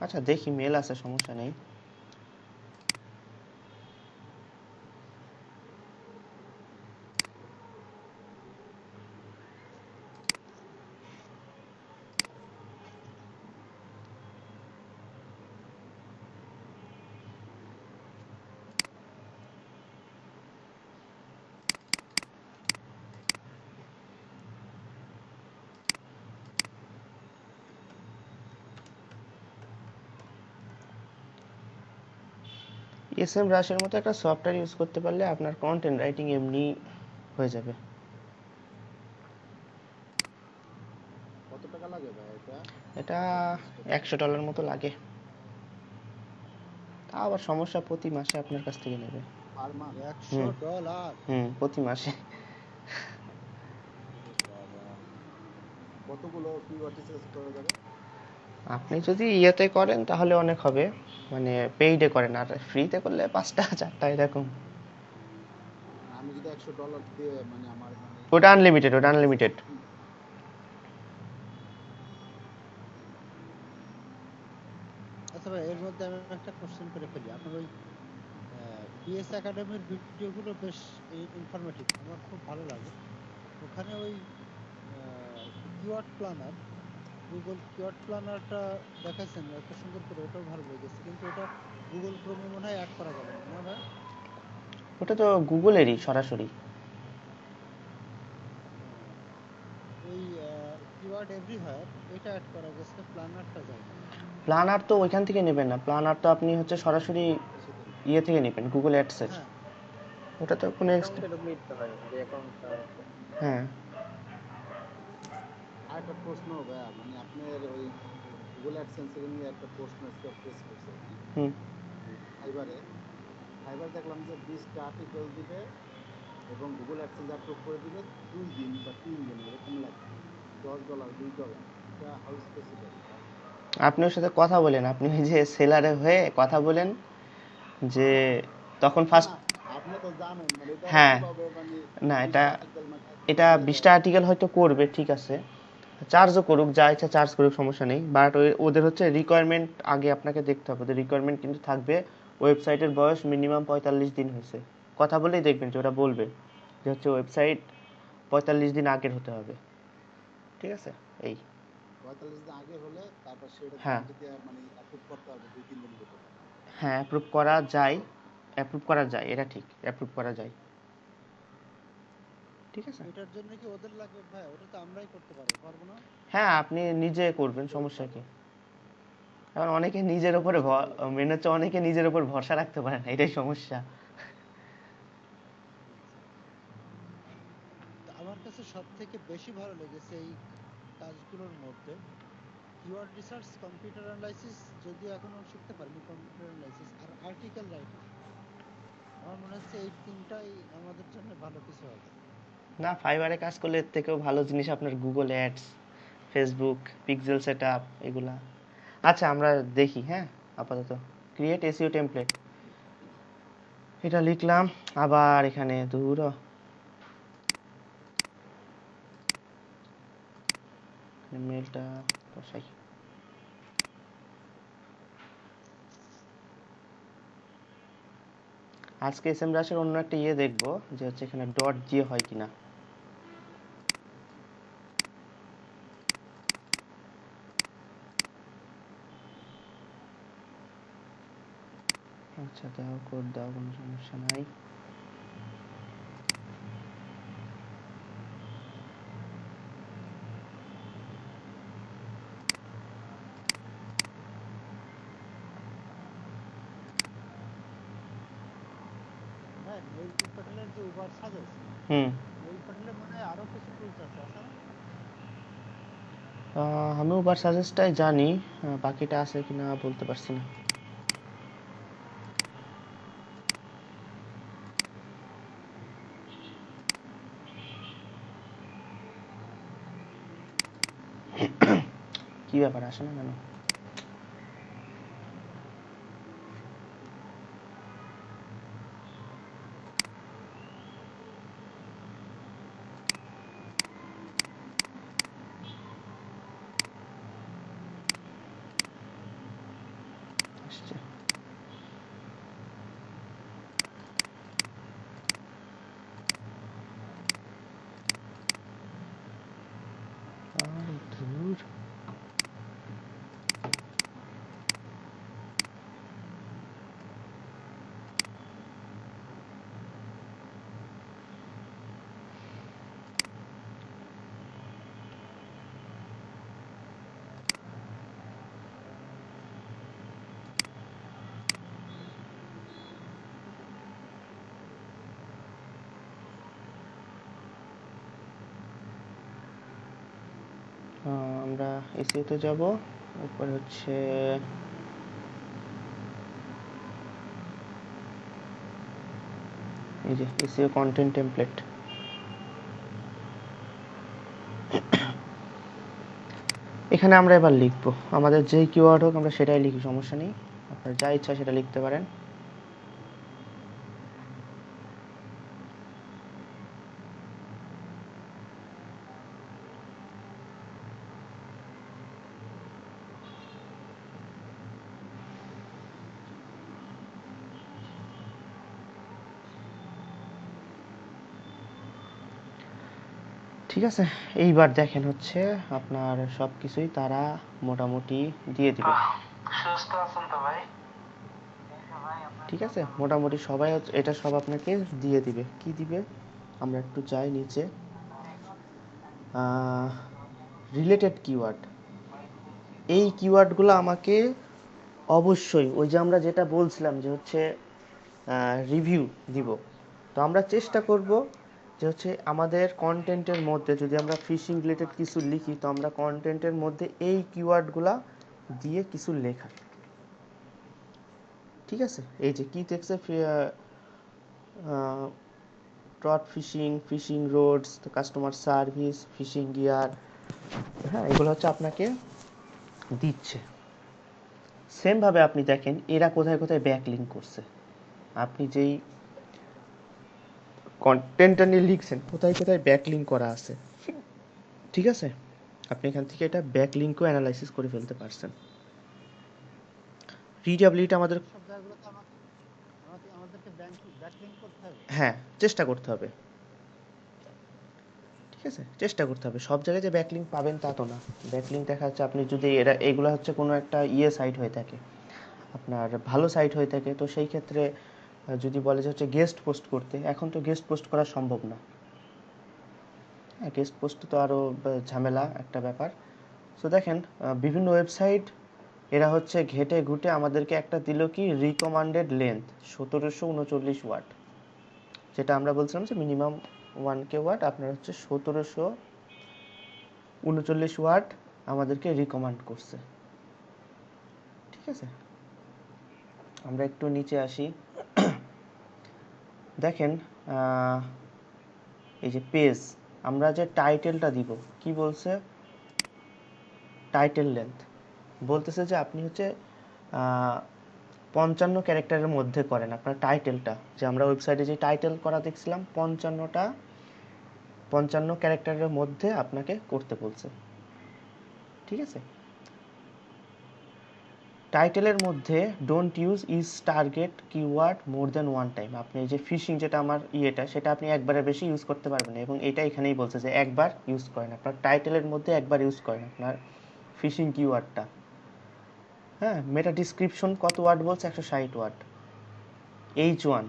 Speaker 1: আচ্ছা দেখি, মেল আছে, সমস্যা নেই। এসএম রাশের মতো একটা সফটওয়্যার ইউজ করতে পারলে আপনার কন্টেন্ট রাইটিং এমনি হয়ে যাবে।
Speaker 5: কত টাকা লাগে ভাই এটা
Speaker 1: এটা
Speaker 5: সফটওয়্যার করতে?
Speaker 1: $100 মতো লাগে। তা আবার সমস্যা, প্রতি মাসে আপনার কাছ থেকে নেবে।
Speaker 5: Per month?
Speaker 1: হুম
Speaker 4: $100?
Speaker 1: প্রতি মাসে।
Speaker 4: ওরে বাবা!
Speaker 5: কতগুলো কিওয়ার্ড রিসার্চ করা যাবে?
Speaker 1: আপনি যদি ইয়েতে করেন তাহলে অনেক হবে, মানে পেইডে করেন, আর ফ্রিতে করলে 5টা 4টা এরকম।
Speaker 5: মানে আমি যদি $100 দিয়ে মানে আমার মানে
Speaker 1: ওটা আনলিমিটেড, ওটা
Speaker 5: কিওয়ার্ড রিসার্চ
Speaker 1: আনলিমিটেড।
Speaker 5: কিনি।
Speaker 4: আচ্ছা ভাই, এর মধ্যে আমি একটা কোশ্চেন করে ফেলি। আপনার ওই পিএস একাডেমির ভিডিওগুলো বেশ ইনফরমেটিভ, আমার খুব ভালো লাগে। ওখানে ওই কিওয়ার্ড প্ল্যানার, গুগল কিওয়ার্ড প্ল্যানারটা দেখাচ্ছেন একটা সুন্দর করে, ওটাও ভালো লেগেছে, কিন্তু ওটা গুগল ক্রোমে মনে হয় অ্যাড করা যাবে না, না ভাই?
Speaker 1: ওটা তো গুগলেরই সরাসরি।
Speaker 4: হ্যাঁ, ওই কিওয়ার্ড এভরিহোয়ার এটা অ্যাড করা গেছে, প্ল্যানারটা যায়নি।
Speaker 1: প্ল্যানার তো ওইখান থেকে নেবেন না, প্ল্যানার তো আপনি হচ্ছে সরাসরি
Speaker 5: এসে দেন।
Speaker 1: ইয়ে থেকে নেবেন, গুগল অ্যাডসের।
Speaker 4: হ্যাঁ,
Speaker 1: ওটা তো কোনো
Speaker 6: অ্যাকাউন্টে ঢুকলেই তো হয়, যে অ্যাকাউন্টটা আছে।
Speaker 1: হ্যাঁ।
Speaker 5: আর একটা প্রশ্ন ভাইয়া, মানে আপনার ওই গুগল অ্যাডসেন্স থেকে নিয়ে একটা প্রশ্ন ফেস করছি আমি
Speaker 1: হুম
Speaker 5: এই ফাইবারে। ফাইবার দেখলাম যে 20টা আর্টিকেল দিবে এবং গুগল অ্যাডসেন্স অ্যাপ্রুভ করে দিবে 2 দিন বা 3 দিন এরকম লেখা। $10 $20, এটা হাউ ইজ পসিবল?
Speaker 1: আপনি ওর সাথে কথা বলেন, আপনি ওই যে সেলারে হয়ে কথা বলেন, যে তখন
Speaker 5: না
Speaker 1: ফার্স্ট।
Speaker 5: না, আপনি তো জানেন মানে এটা
Speaker 1: হ্যাঁ,
Speaker 5: কিভাবে মানে
Speaker 1: না, এটা
Speaker 5: 20টা আর্টিকেল মানে
Speaker 1: এটা
Speaker 5: দিয়ে
Speaker 1: 20টা
Speaker 5: দেয়।
Speaker 1: আর্টিকেল হয়তো করবে, ঠিক আছে, চার্জও করুক, যা ইচ্ছা চার্জ করুক, সমস্যা নেই, বাট ওদের হচ্ছে রিকোয়ারমেন্ট আগে আপনাকে দেখতে হবে। ওদের রিকোয়ারমেন্ট কিন্তু থাকবে ওয়েবসাইটের বয়স মিনিমাম 45 দিন হয়েছে। কথা বলেই দেখবেন যে ওরা বলবে যে হচ্ছে ওয়েবসাইট 45 দিন আগের হতে হবে, ঠিক আছে, এই।
Speaker 5: 45 দিন আগে হলে তারপর সেটা
Speaker 1: হ্যাঁ,
Speaker 5: আমি যদি মানে অ্যাপ্রুভ করতে পারবো 2-3 দিনের ভিতরে।
Speaker 1: হ্যাঁ, অ্যাপ্রুভ করা যায়, অ্যাপ্রুভ করা যায়, এটা ঠিক, অ্যাপ্রুভ করা যায়, ঠিক আছে।
Speaker 4: এটার জন্য কি ওদের লাগবে ভাই? ওটা তো আমরাই করতে পারবো, পারবো না?
Speaker 1: হ্যাঁ, আপনি নিজে করবেন,
Speaker 5: করতে
Speaker 1: সমস্যা
Speaker 5: পারবো।
Speaker 1: কি। এখন অনেকে নিজের উপরে মেন হচ্ছে অনেকে নিজের উপর ভরসা রাখতে পারে না, এটাই সমস্যা।
Speaker 4: তো আমার কাছে সব থেকে বেশি ভালো লেগেছে এই কাজগুলোর মধ্যে কিওয়ার্ড রিসার্চ, কম্পিউটার অ্যানালাইসিস, যদিও এখনো শিখতে পারিনি কম্পিউটার অ্যানালাইসিস, আর আর্টিকেল রাইটিং। আমার মনে হচ্ছে এই তিনটাই আমাদের জন্য ভালো কিছু হবে।
Speaker 1: না, ফাইবারে কাজ করলে এর থেকেও ভালো জিনিস আপনার Google ads, Facebook, pixel setup এগুলা। আচ্ছা আমরা দেখি, হ্যাঁ আপাতত ক্রিয়েট এসইও টেমপ্লেট এটা লিখলাম, আবার এখানে দূর মেলটা বসাই। আজকে এস এম রাশের অন্য একটা দেখবো যে হচ্ছে এখানে ডট দিয়ে হয় কিনা। আচ্ছা দাও, কোড দাও, কোনো সমস্যা নাই।
Speaker 4: হ্যাঁ, নেইল প্যাটেলের যে উবার সাজেস্ট,
Speaker 1: হুম।
Speaker 4: নেইল প্যাটেলে মনে হয় আরো কিছু টুলস আছে না?
Speaker 1: আমি উবার সাজেস্টটাই জানি, বাকিটা আছে কিনা বলতে পারছি না। কি ব্যাপার আসে না কেন? আসছে। আরে ধুর। আমরা এসইওতে যাব, এরপরে হচ্ছে এই যে এসইও কন্টেন্ট টেমপ্লেট। এখানে আমরা এবার লিখবো আমাদের যেই কিওয়ার্ড হোক আমরা সেটাই লিখি, সমস্যা নেই, আপনার যা ইচ্ছা সেটা লিখতে পারেন। ঠিক আছে, এইবার দেখেন হচ্ছে আপনার সব কিছুই তারা মোটামুটি দিয়ে দিবে।
Speaker 6: সুস্থ আছেন তো ভাই?
Speaker 1: ঠিক আছে, মোটামুটি সবাই এটা সব আপনাকে দিয়ে দিবে। কি দিবে আমরা একটু যাই নিচে, রিলেটেড কিওয়ার্ড। এই কিওয়ার্ডগুলো আমাকে অবশ্যই ওই যে আমরা যেটা বলছিলাম যে হচ্ছে রিভিউ দিব, তো আমরা চেষ্টা করব যে হচ্ছে আমাদের কন্টেন্টের মধ্যে যদি আমরা ফিশিং রিলেটেড কিছু লিখি তো আমরা কন্টেন্টের মধ্যে এই কিওয়ার্ডগুলা দিয়ে কিছু লেখা। ঠিক আছে, এই যে কি দেখছে trout fishing, fishing rods, customer service, fishing gear, হ্যাঁ এগুলো হচ্ছে আপনাকে দিচ্ছে। সেমভাবে আপনি দেখেন এরা কোথায় কোথায় ব্যাকলিঙ্ক করছে, আপনি যেই কন্টেন্টটা নিয়ে লিখছেন কোথায় কোথায় ব্যাকলিঙ্ক করা আছে। ঠিক আছে, আপনি এখান থেকে এটা ব্যাকলিঙ্কও অ্যানালাইসিস করে ফেলতে পারছেন। রিডাবিলিটি আমাদের,
Speaker 4: সব জায়গাগুলোতে আমাদেরকে ব্যাকলিংক করতে হবে।
Speaker 1: হ্যাঁ চেষ্টা করতে হবে। ঠিক আছে, চেষ্টা করতে হবে। সব জায়গায় যে ব্যাকলিঙ্ক পাবেন তা তো না। ব্যাকলিঙ্ক দেখা যাচ্ছে আপনি যদি এগুলো হচ্ছে কোনো একটা সাইট হয়ে থাকে, আপনার ভালো সাইট হয়ে থাকে, তো সেই ক্ষেত্রে যদি বলে যে হচ্ছে গেস্ট পোস্ট করতে, এখন তো গেস্ট পোস্ট করা সম্ভব না। হ্যাঁ, গেস্ট পোস্ট তো আরও ঝামেলা একটা ব্যাপার। সো দেখেন বিভিন্ন ওয়েবসাইট এরা হচ্ছে ঘেটে ঘুটে আমাদেরকে একটা দিল কি রিকমান্ডেড লেন্থ 1739 ওয়াট, যেটা আমরা বলছিলাম যে মিনিমাম 1K ওয়াট, আপনার হচ্ছে 1739 ওয়াট আমাদেরকে রিকমান্ড করছে। ঠিক আছে, আমরা একটু নিচে আসি। দেখেন এই যে পেজ, আমরা যে টাইটেলটা দিব কি বলছে, টাইটেল লেন্থ বলতেছে যে আপনি হচ্ছে 55 ক্যারেক্টারের মধ্যে করেন আপনার টাইটেলটা, যে আমরা ওয়েবসাইটে যে টাইটেল করা দেখছিলাম 55 ক্যারেক্টারের মধ্যে আপনাকে করতে বলছে। ঠিক আছে, টাইটেলের মধ্যে don't use is target keyword more than one time. আপনি এই যে ফিশিং যেটা আমার ইয়েটা, সেটা আপনি একবারের বেশি ইউজ করতে পারবেন না, এবং এটা এখানেই বলছে যে একবার ইউজ করেন, আপনার টাইটেলের মধ্যে একবার ইউজ করেন আপনার ফিশিং কিওয়ার্ডটা। হ্যাঁ, মেটা ডিসক্রিপশন কত ওয়ার্ড বলছে, 160 ওয়ার্ড। H1,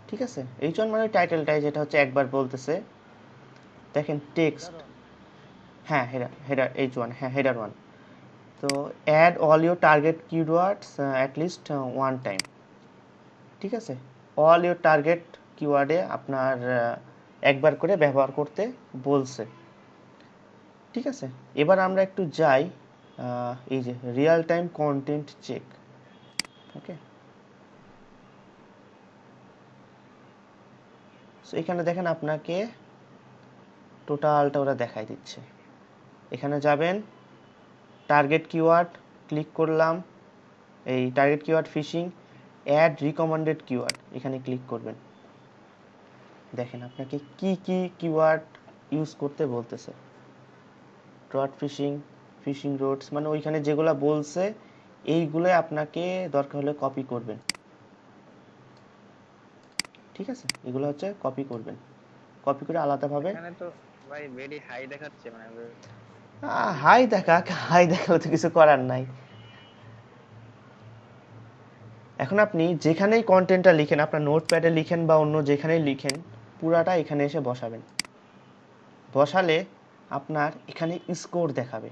Speaker 1: ঠিক আছে, H1 মানে টাইটেলটাই, যেটা হচ্ছে একবার বলতেছে। দেখেন টেক্সট, হ্যাঁ হেডার H1, হ্যাঁ হেডার 1। তো add all your target keywords at least one time. ঠিক আছে, অল ইউর টার্গেট কিওয়ার্ডে আপনার একবার করে ব্যবহার করতে বলছে। ঠিক আছে, এবার আমরা একটু যাই এই যে রিয়েল টাইম কন্টেন্ট চেক। ওকে, সো এখানে দেখেন আপনাকে টোটালটা ওরা দেখাই দিচ্ছে। এখানে যাবেন, টার্গেট কিওয়ার্ড ক্লিক করলাম, এই target keyword fishing, add recommended keyword, এখানে ক্লিক করবেন। দেখেন আপনাকে কি কি কিওয়ার্ড ইউজ করতে বলতেছে। ট্রট ফিশিং, ফিশিং রোডস, মানে ওইখানে যেগুলো বলছে এইগুলো আপনাকে দরকার হলে কপি করবেন। ঠিক আছে, এগুলো হচ্ছে কপি করবেন, কপি করে আলাদাভাবে।
Speaker 7: এখানে তো ভাই ভেরি হাই দেখাচ্ছে, মানে
Speaker 1: হাই দেখাক, হাই দেখালে তো কিছু করার নাই। এখন আপনি যেখানেই কন্টেন্টটা লিখেন, আপনার নোটপ্যাডে লিখেন বা অন্য যেখানেই লিখেন, পুরাটা এখানে এসে বসাবেন। বসালে আপনার এখানে স্কোর দেখাবে।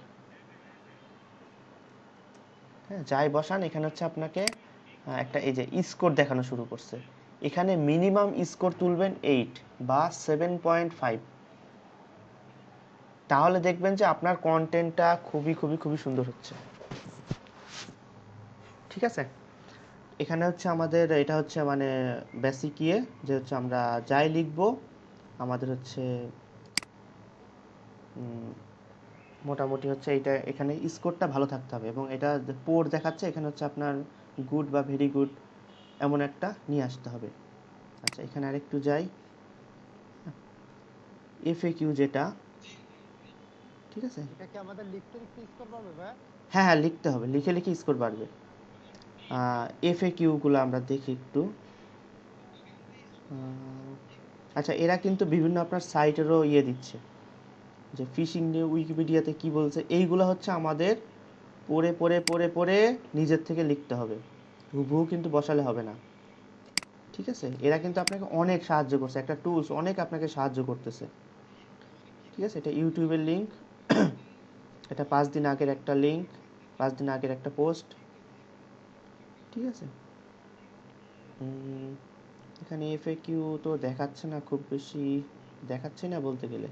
Speaker 1: হ্যাঁ, যাই বসান এখানে হচ্ছে আপনাকে একটা এই যে স্কোর দেখানো শুরু করছে। এখানে মিনিমাম স্কোর তুলবেন 8 বা 7.5, তাহলে দেখবেন যে আপনার কন্টেন্টটা খুবই খুবই খুবই সুন্দর হচ্ছে। ঠিক আছে, এখানে হচ্ছে আমাদের এটা হচ্ছে মানে বেসিক ইয়ে, যে হচ্ছে আমরা যাই লিখব আমাদের হচ্ছে মোটামুটি হচ্ছে এটা, এখানে স্কোরটা ভালো থাকতে হবে, এবং এটা পোর দেখাচ্ছে এখানে হচ্ছে আপনার গুড বা ভেরি গুড এমন একটা নিয়ে আসতে হবে। আচ্ছা, এখানে আরেকটু যাই, এফএকিউ যেটা, ঠিক আছে,
Speaker 4: এটা কি আমাদের লিখতে লিখতে স্কোর পাবে ভাই?
Speaker 1: হ্যাঁ হ্যাঁ লিখতে হবে, লিখে লিখে স্কোর বাড়বে। এফএকিউগুলো আমরা দেখি একটু। আচ্ছা, এরা কিন্তু বিভিন্ন আপনার সাইটেরও ইয়ে দিচ্ছে, যে ফিশিং নিয়ে উইকিপিডিয়াতে কি বলছে, এইগুলো হচ্ছে আমাদের পড়ে পড়ে পড়ে পড়ে নিজের থেকে লিখতে হবে, হুবহু কিন্তু বসালে হবে না। ঠিক আছে, এরা কিন্তু আপনাকে অনেক সাহায্য করছে, একটা টুলস অনেক আপনাকে সাহায্য করতেছে। ঠিক আছে, এটা ইউটিউবের লিঙ্ক, এটা 5 দিন আগের একটা লিঙ্ক, 5 দিন আগের একটা পোস্ট। ঠিক আছে, এখানে এফএকিউ তো দেখাচ্ছে না, খুব বেশি দেখাচ্ছে না বলতে গেলে।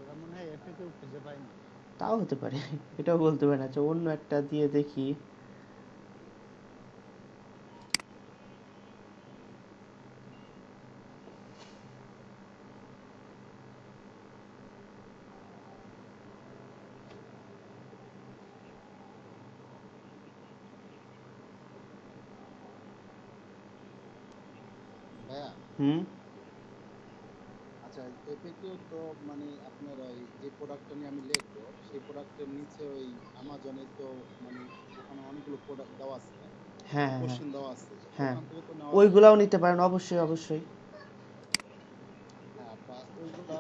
Speaker 4: ওরা মনে হয় এফে কেউ খুঁজে পায়নি।
Speaker 1: তাও হতে পারে, এটাও বলতে পারে না। আচ্ছা, অন্য একটা দিয়ে দেখি।
Speaker 5: ভাইয়া,
Speaker 1: হুম,
Speaker 5: আচ্ছা এফএকিউ তো মানে আপনার ওই যে প্রোডাক্টটা নিয়ে আমি লিখবো সেই প্রোডাক্টের নিচে ওই আমাজনে তো মানে ওখানে অনেকগুলো প্রোডাক্ট দেওয়া আছে,
Speaker 1: হ্যাঁ হ্যাঁ হ্যাঁ
Speaker 5: কোশ্চেন দেওয়া আছে,
Speaker 1: হ্যাঁ,
Speaker 5: ওখান থেকে তো নেওয়া যায়।
Speaker 1: ওইগুলাও নিতে পারেন, অবশ্যই অবশ্যই।
Speaker 5: হ্যাঁ, বা ওইগুলা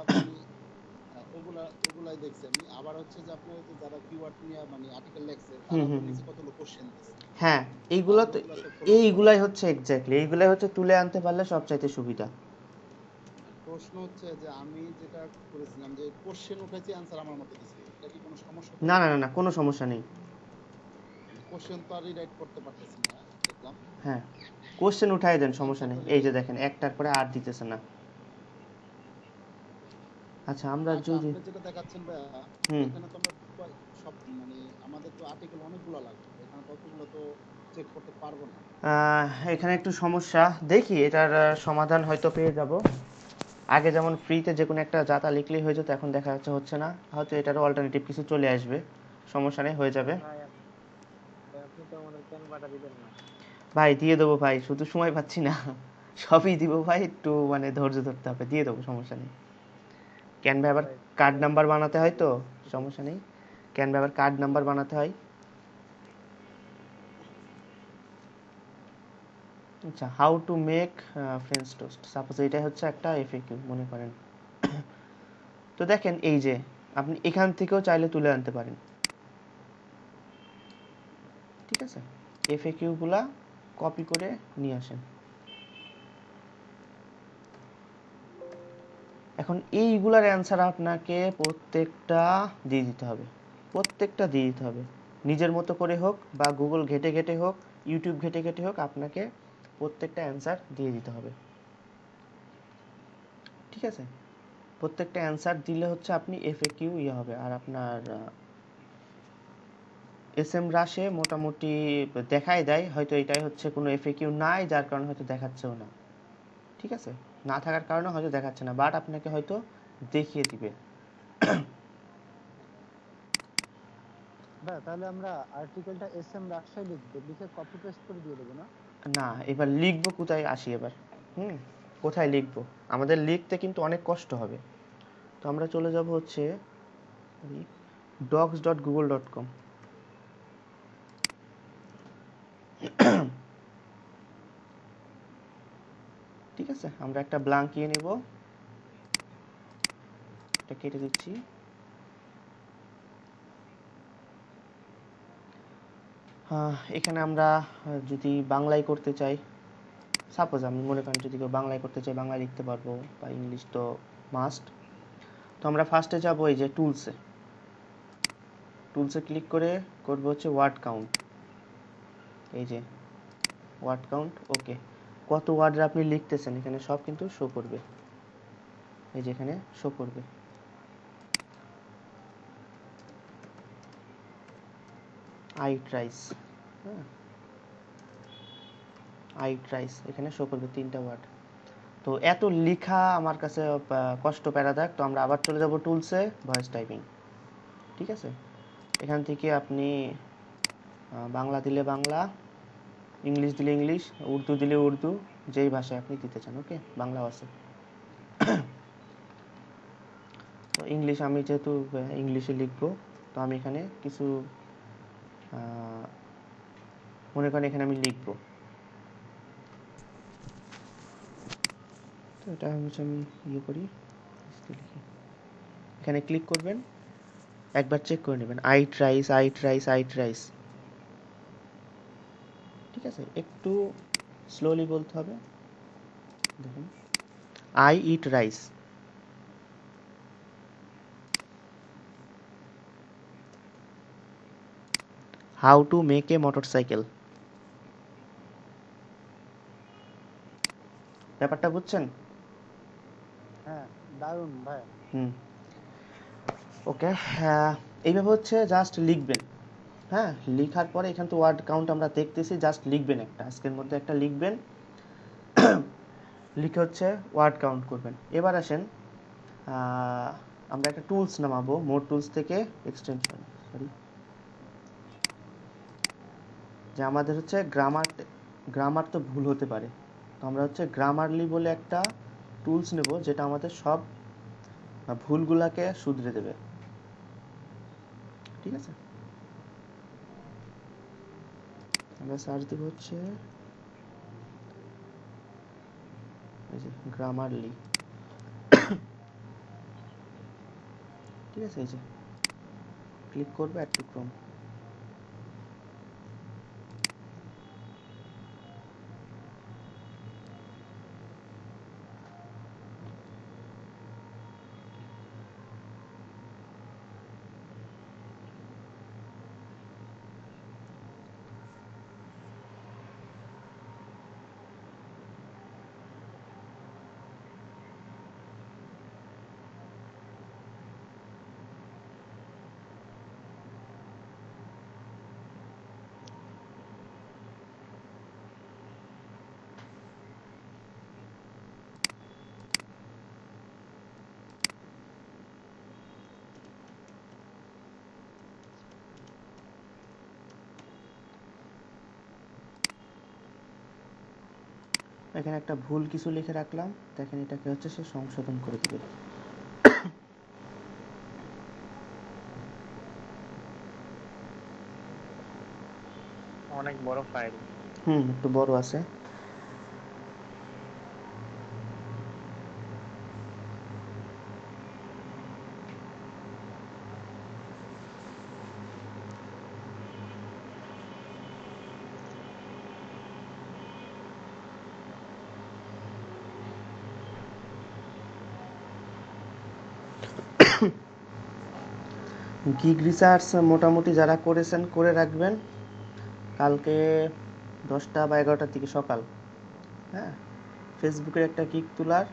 Speaker 5: মানে ওগুলাই দেখছি আমি। আবার হচ্ছে যে আপনার যে যারা কিওয়ার্ড নিয়ে মানে আর্টিকেল লেখছে
Speaker 1: হুম
Speaker 5: তারা তো
Speaker 1: হুম হুম।
Speaker 5: নিচে কতগুলো কোশ্চেন দিচ্ছে।
Speaker 1: হ্যাঁ,
Speaker 5: তো
Speaker 1: এইগুলো
Speaker 5: আমি
Speaker 1: তো
Speaker 5: ওগুলা তো ফলো আপ করা
Speaker 1: এইগুলাই
Speaker 5: লাগবে।
Speaker 1: হচ্ছে এক্স্যাক্টলি, এইগুলাই হচ্ছে তুলে আনতে পারলে সবচাইতে সুবিধা।
Speaker 5: প্রশ্ন হচ্ছে যে আমি যেটা করেছিলাম যে কোশ্চেন উঠাইছি অ্যান্সার আমার মতো দিছি। এটা কি কোনো সমস্যা হতে
Speaker 1: না না
Speaker 5: পারে?
Speaker 1: না না, কোনো সমস্যা নেই।
Speaker 5: মানে কোশ্চেন তো আর রিরাইট করতে পারতেছি না দেখলাম।
Speaker 1: হ্যাঁ, কোশ্চেন উঠাই দেন, সমস্যা নেই।
Speaker 5: অ্যান্সারটা
Speaker 1: এই যে
Speaker 5: রিরাইট
Speaker 1: দেখেন একটার পরে আর দিতেছে না। আচ্ছা আমরা
Speaker 5: আচ্ছা
Speaker 1: যদি
Speaker 5: আপনি যেটা দেখাচ্ছেন ভাইয়া
Speaker 1: হুম
Speaker 5: এখানে তো আমরা সব মানে আমাদের তো আর্টিকেল অনেকগুলো লাগবে। এখানে তো অতগুলো তো চেক করতে পারবো না।
Speaker 1: এখানে একটু সমস্যা, দেখি এটার সমাধান হয়তো পেয়ে যাব। আগে যেমন ফ্রিতে যে কোনো একটা জাতা লিখলেই হয়ে যেত, এখন দেখা যাচ্ছে হচ্ছে না, হয়তো এটারও অল্টারনেটিভ কিছু চলে আসবে। সমস্যা নেই, হয়ে যাবে।
Speaker 7: ভাই আপনি তো আমাদের ক্যানভাটা দিবেন না।
Speaker 1: ভাই দিয়ে দেবো ভাই, শুধু সময় পাচ্ছি না। সবই দিব ভাই, একটু মানে ধৈর্য ধরতে হবে, দিয়ে দেবো, সমস্যা নেই। ক্যানভা আবার
Speaker 7: ভাই
Speaker 1: কার্ড
Speaker 7: ভাই
Speaker 1: নাম্বার বানাতে হয় তো,
Speaker 7: একটু দিন।
Speaker 1: সমস্যা নেই। ক্যানভা আবার কার্ড নাম্বার বানাতে হয়। আচ্ছা, how to make French toast, suppose এটাই হচ্ছে একটা এফএকিউ মনে করেন। তো দেখেন এই যে আপনি এখান থেকেও চাইলে তুলে আনতে পারেন, ঠিক আছে। এফএকিউ গুলা কপি করে নিয়ে আসেন। এখন এইগুলার অ্যান্সার আপনাকে প্রত্যেকটা দিয়ে দিতে হবে, প্রত্যেকটা দিয়ে দিতে হবে। নিজের মতো করে হোক বা গুগল ঘেটে ঘেটে হোক, ইউটিউব ঘেটে ঘেটে হোক, আপনাকে প্রত্যেকটা অ্যান্সার দিয়ে দিতে হবে, ঠিক আছে। প্রত্যেকটা অ্যান্সার দিলে হচ্ছে আপনি এফএকিউ ইয়ে হবে। আর আপনার এস এম রাশে মোটামুটি দেখাই দেয়, হয়তো এটাই হচ্ছে কোনো এফএকিউ নাই, যার কারণে হয়তো দেখাচ্ছেও না, ঠিক আছে। না থাকার কারণে হয়তো দেখাচ্ছে না, বাট আপনাকে হয়তো দেখিয়ে দিবে।
Speaker 4: ভাই তাহলে আমরা আর্টিকেলটা এসএম রাজশাহী লিখবো, লিখে কপি পেস্ট করে দিয়ে দেবো না?
Speaker 1: না, এবার লিখবো কোথায় আসি এবার। হুম, কোথায় লিখবো? আমাদের লিখতে কিন্তু অনেক কষ্ট হবে। তো আমরা চলে যাব হচ্ছে docs.google.com। ঠিক আছে, আমরা একটা ব্ল্যাঙ্ক নিয়ে নেব, এটা কেটে দিচ্ছি। এখানে আমরা যদি বাংলায় করতে চাই, সাপোজ আমি মনে করেন যদি কেউ বাংলায় করতে চাই, বাংলায় লিখতে পারবো, বা ইংলিশ তো মাস্ট। তো আমরা ফার্স্টে যাব এই যে টুলসে, টুলসে ক্লিক করে করবো হচ্ছে ওয়ার্ড কাউন্ট। এই যে ওয়ার্ড কাউন্ট, ওকে। কত ওয়ার্ডে আপনি লিখতেছেন এখানে সব কিন্তু শো করবে, এই যে এখানে শো করবে। আই ট্রাইস, হ্যাঁ, আই ট্রাইস এখানে শো করবে 3টা ওয়ার্ড। তো এত লেখা আমার কাছে কষ্ট প্যারাদায়ক, তো আমরা আবার চলে যাব টুলসে, ভয়েস টাইপিং, ঠিক আছে। এখান থেকে আপনি বাংলা দিলে বাংলা, ইংলিশ দিলে ইংলিশ, উর্দু দিলে উর্দু, যেই ভাষায় আপনি দিতে চান, ওকে। বাংলাও আছে। তো ইংলিশ আমি যেহেতু ইংলিশে লিখবো, তো আমি এখানে কিছু মনে করেন এখানে আমি লিখবো, তো এটা হচ্ছে আমি ইয়ে করি, এখানে ক্লিক করবেন, একবার চেক করে নেবেন, I thrice I thrice I thrice, ঠিক আছে। একটু স্লোলি বলতে হবে, দেখুন, I eat rice. How to make a motorcycle, ব্যাপারটা বুঝছেন?
Speaker 4: হ্যাঁ, দারুণ ভাই।
Speaker 1: হুম, ওকে। এইভাবে হচ্ছে জাস্ট লিখবেন। হ্যাঁ, লিখার পরে এখান তো ওয়ার্ড কাউন্ট আমরা দেখতেছি, জাস্ট লিখবেন, একটা আজকের মধ্যে একটা লিখবেন, লিখে হচ্ছে ওয়ার্ড কাউন্ট করবেন। এবার আসেন, আমরা একটা টুলস নামাবো, মোর টুলস থেকে এক্সটেনশন, সরি, যে আমাদের হচ্ছে গ্রামার, গ্রামার তো ভুল হতে পারে, তো আমরা হচ্ছে গ্রামারলি বলে একটা টুলস নেব, যেটা আমাদের সব ভুলগুলাকে শুধরে দেবে, ঠিক আছে। আমরা সার্চ দেব হচ্ছে এই যে গ্রামারলি, ঠিক ঠিক আছে, এই যে ক্লিক করবে অ্যাড টু ক্রোম। এখানে একটা ভুল কিছু লিখে রাখলাম, দেখেন এটাকে হচ্ছে সে সংশোধন করে দেবে।
Speaker 7: অনেক বড় ফাইল।
Speaker 1: একটু বড় আছে। গিগ রিসার্চ মোটামুটি যারা করেছেন করে রাখবেন, কালকে 10টা বা 11টার দিকে সকাল, হ্যাঁ, ফেসবুকের একটা গিগ তোলার,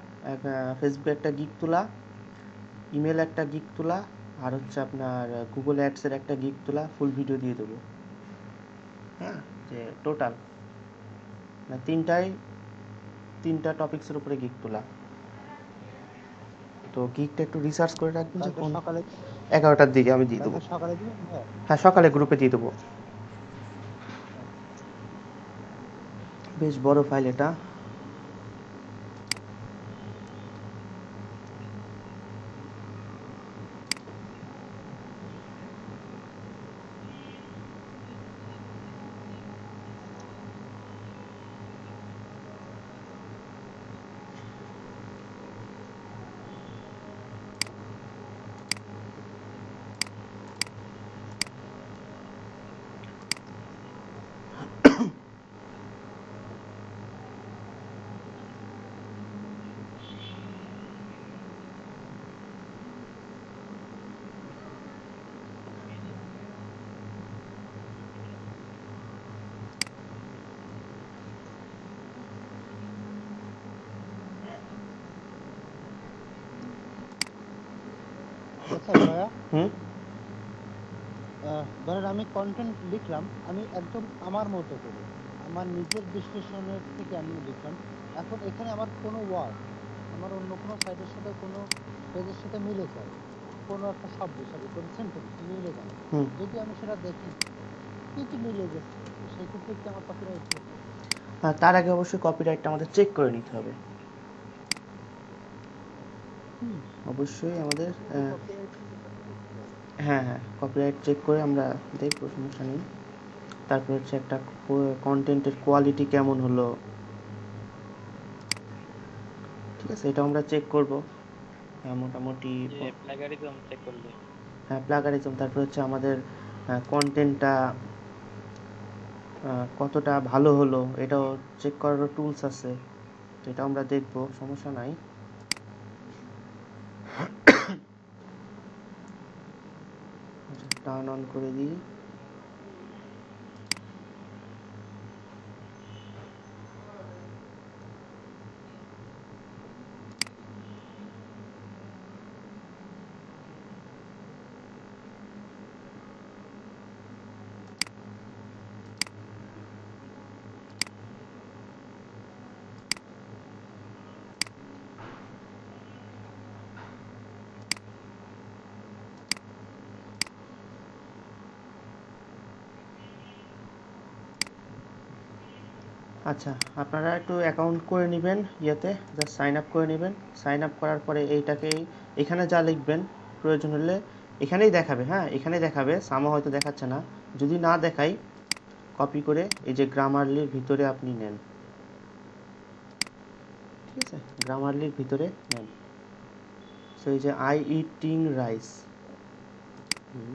Speaker 1: ফেসবুকে একটা গিগ তোলা, ইমেল একটা গিগ তোলা, আর হচ্ছে আপনার গুগল অ্যাডসের একটা গিগ তোলা, ফুল ভিডিও দিয়ে দেবো। হ্যাঁ, যে টোটাল না তিনটা টপিক্সের উপরে গিগ তোলা। তো গিগটা একটু রিসার্চ করে রাখবেন যে কোন
Speaker 4: সকালে
Speaker 1: 11টার দিকে আমি দিয়ে দেবো।
Speaker 4: সকালে দিবেন?
Speaker 1: হ্যাঁ, সকালে গ্রুপে দিয়ে দেবো। বেশ বড় ফাইল এটা।
Speaker 4: আচ্ছা ভাইয়া,
Speaker 1: হুম
Speaker 4: ধরেন আমি কন্টেন্ট লিখলাম, আমি একদম আমার মতো করে আমার নিজের বিশ্লেষণের থেকে আমি লিখলাম। এখন এখানে আমার কোনো ওয়ার্ড আমার অন্য কোনো সাইটের সাথে কোনো পেজের সাথে মিলে যায়, কোনো একটা শব্দ, সরি কোনো সেন্টেন্স মিলে গেল,
Speaker 1: হুম
Speaker 4: যদি আমি সেটা দেখি কিন্তু মিলে গেছে, তো সেই ক্ষেত্রে কি আমার কপিরাইট হবে?
Speaker 1: তার আগে অবশ্যই কপিরাইটটা আমাদের চেক করে নিতে হবে। অবশ্যই আমাদের হ্যাঁ, কপিরাইট চেক করে আমরা দেখব, সমস্যা নেই। তারপর হচ্ছে একটা কন্টেন্টের কোয়ালিটি কেমন হলো, ঠিক আছে, এটা আমরা চেক করব। মোটামুটি
Speaker 7: প্লাগারিজম চেক করলে।
Speaker 1: হ্যাঁ, প্লাগারিজম। তারপর হচ্ছে আমাদের কন্টেন্টটা কতটা ভালো হলো এটাও চেক করারও টুলস আছে, তো এটা আমরা দেখব, সমস্যা নাই। টার্ন অন করে দিই। আচ্ছা, আপনারা একটু অ্যাকাউন্ট করে নেবেন, ইয়েতে জাস্ট সাইন আপ করে নেবেন। সাইন আপ করার পরে এইটাকেই এখানে যা লিখবেন, প্রয়োজন হলে এখানেই দেখাবে, হ্যাঁ এখানেই দেখাবে, সামা হয়তো দেখাচ্ছে না, যদি না দেখাই কপি করে এই যে গ্রামারলির ভিতরে আপনি নেন, ঠিক আছে, গ্রামারলির ভিতরে নেন। সো এই যে আই ইটিং রাইস,
Speaker 4: হুম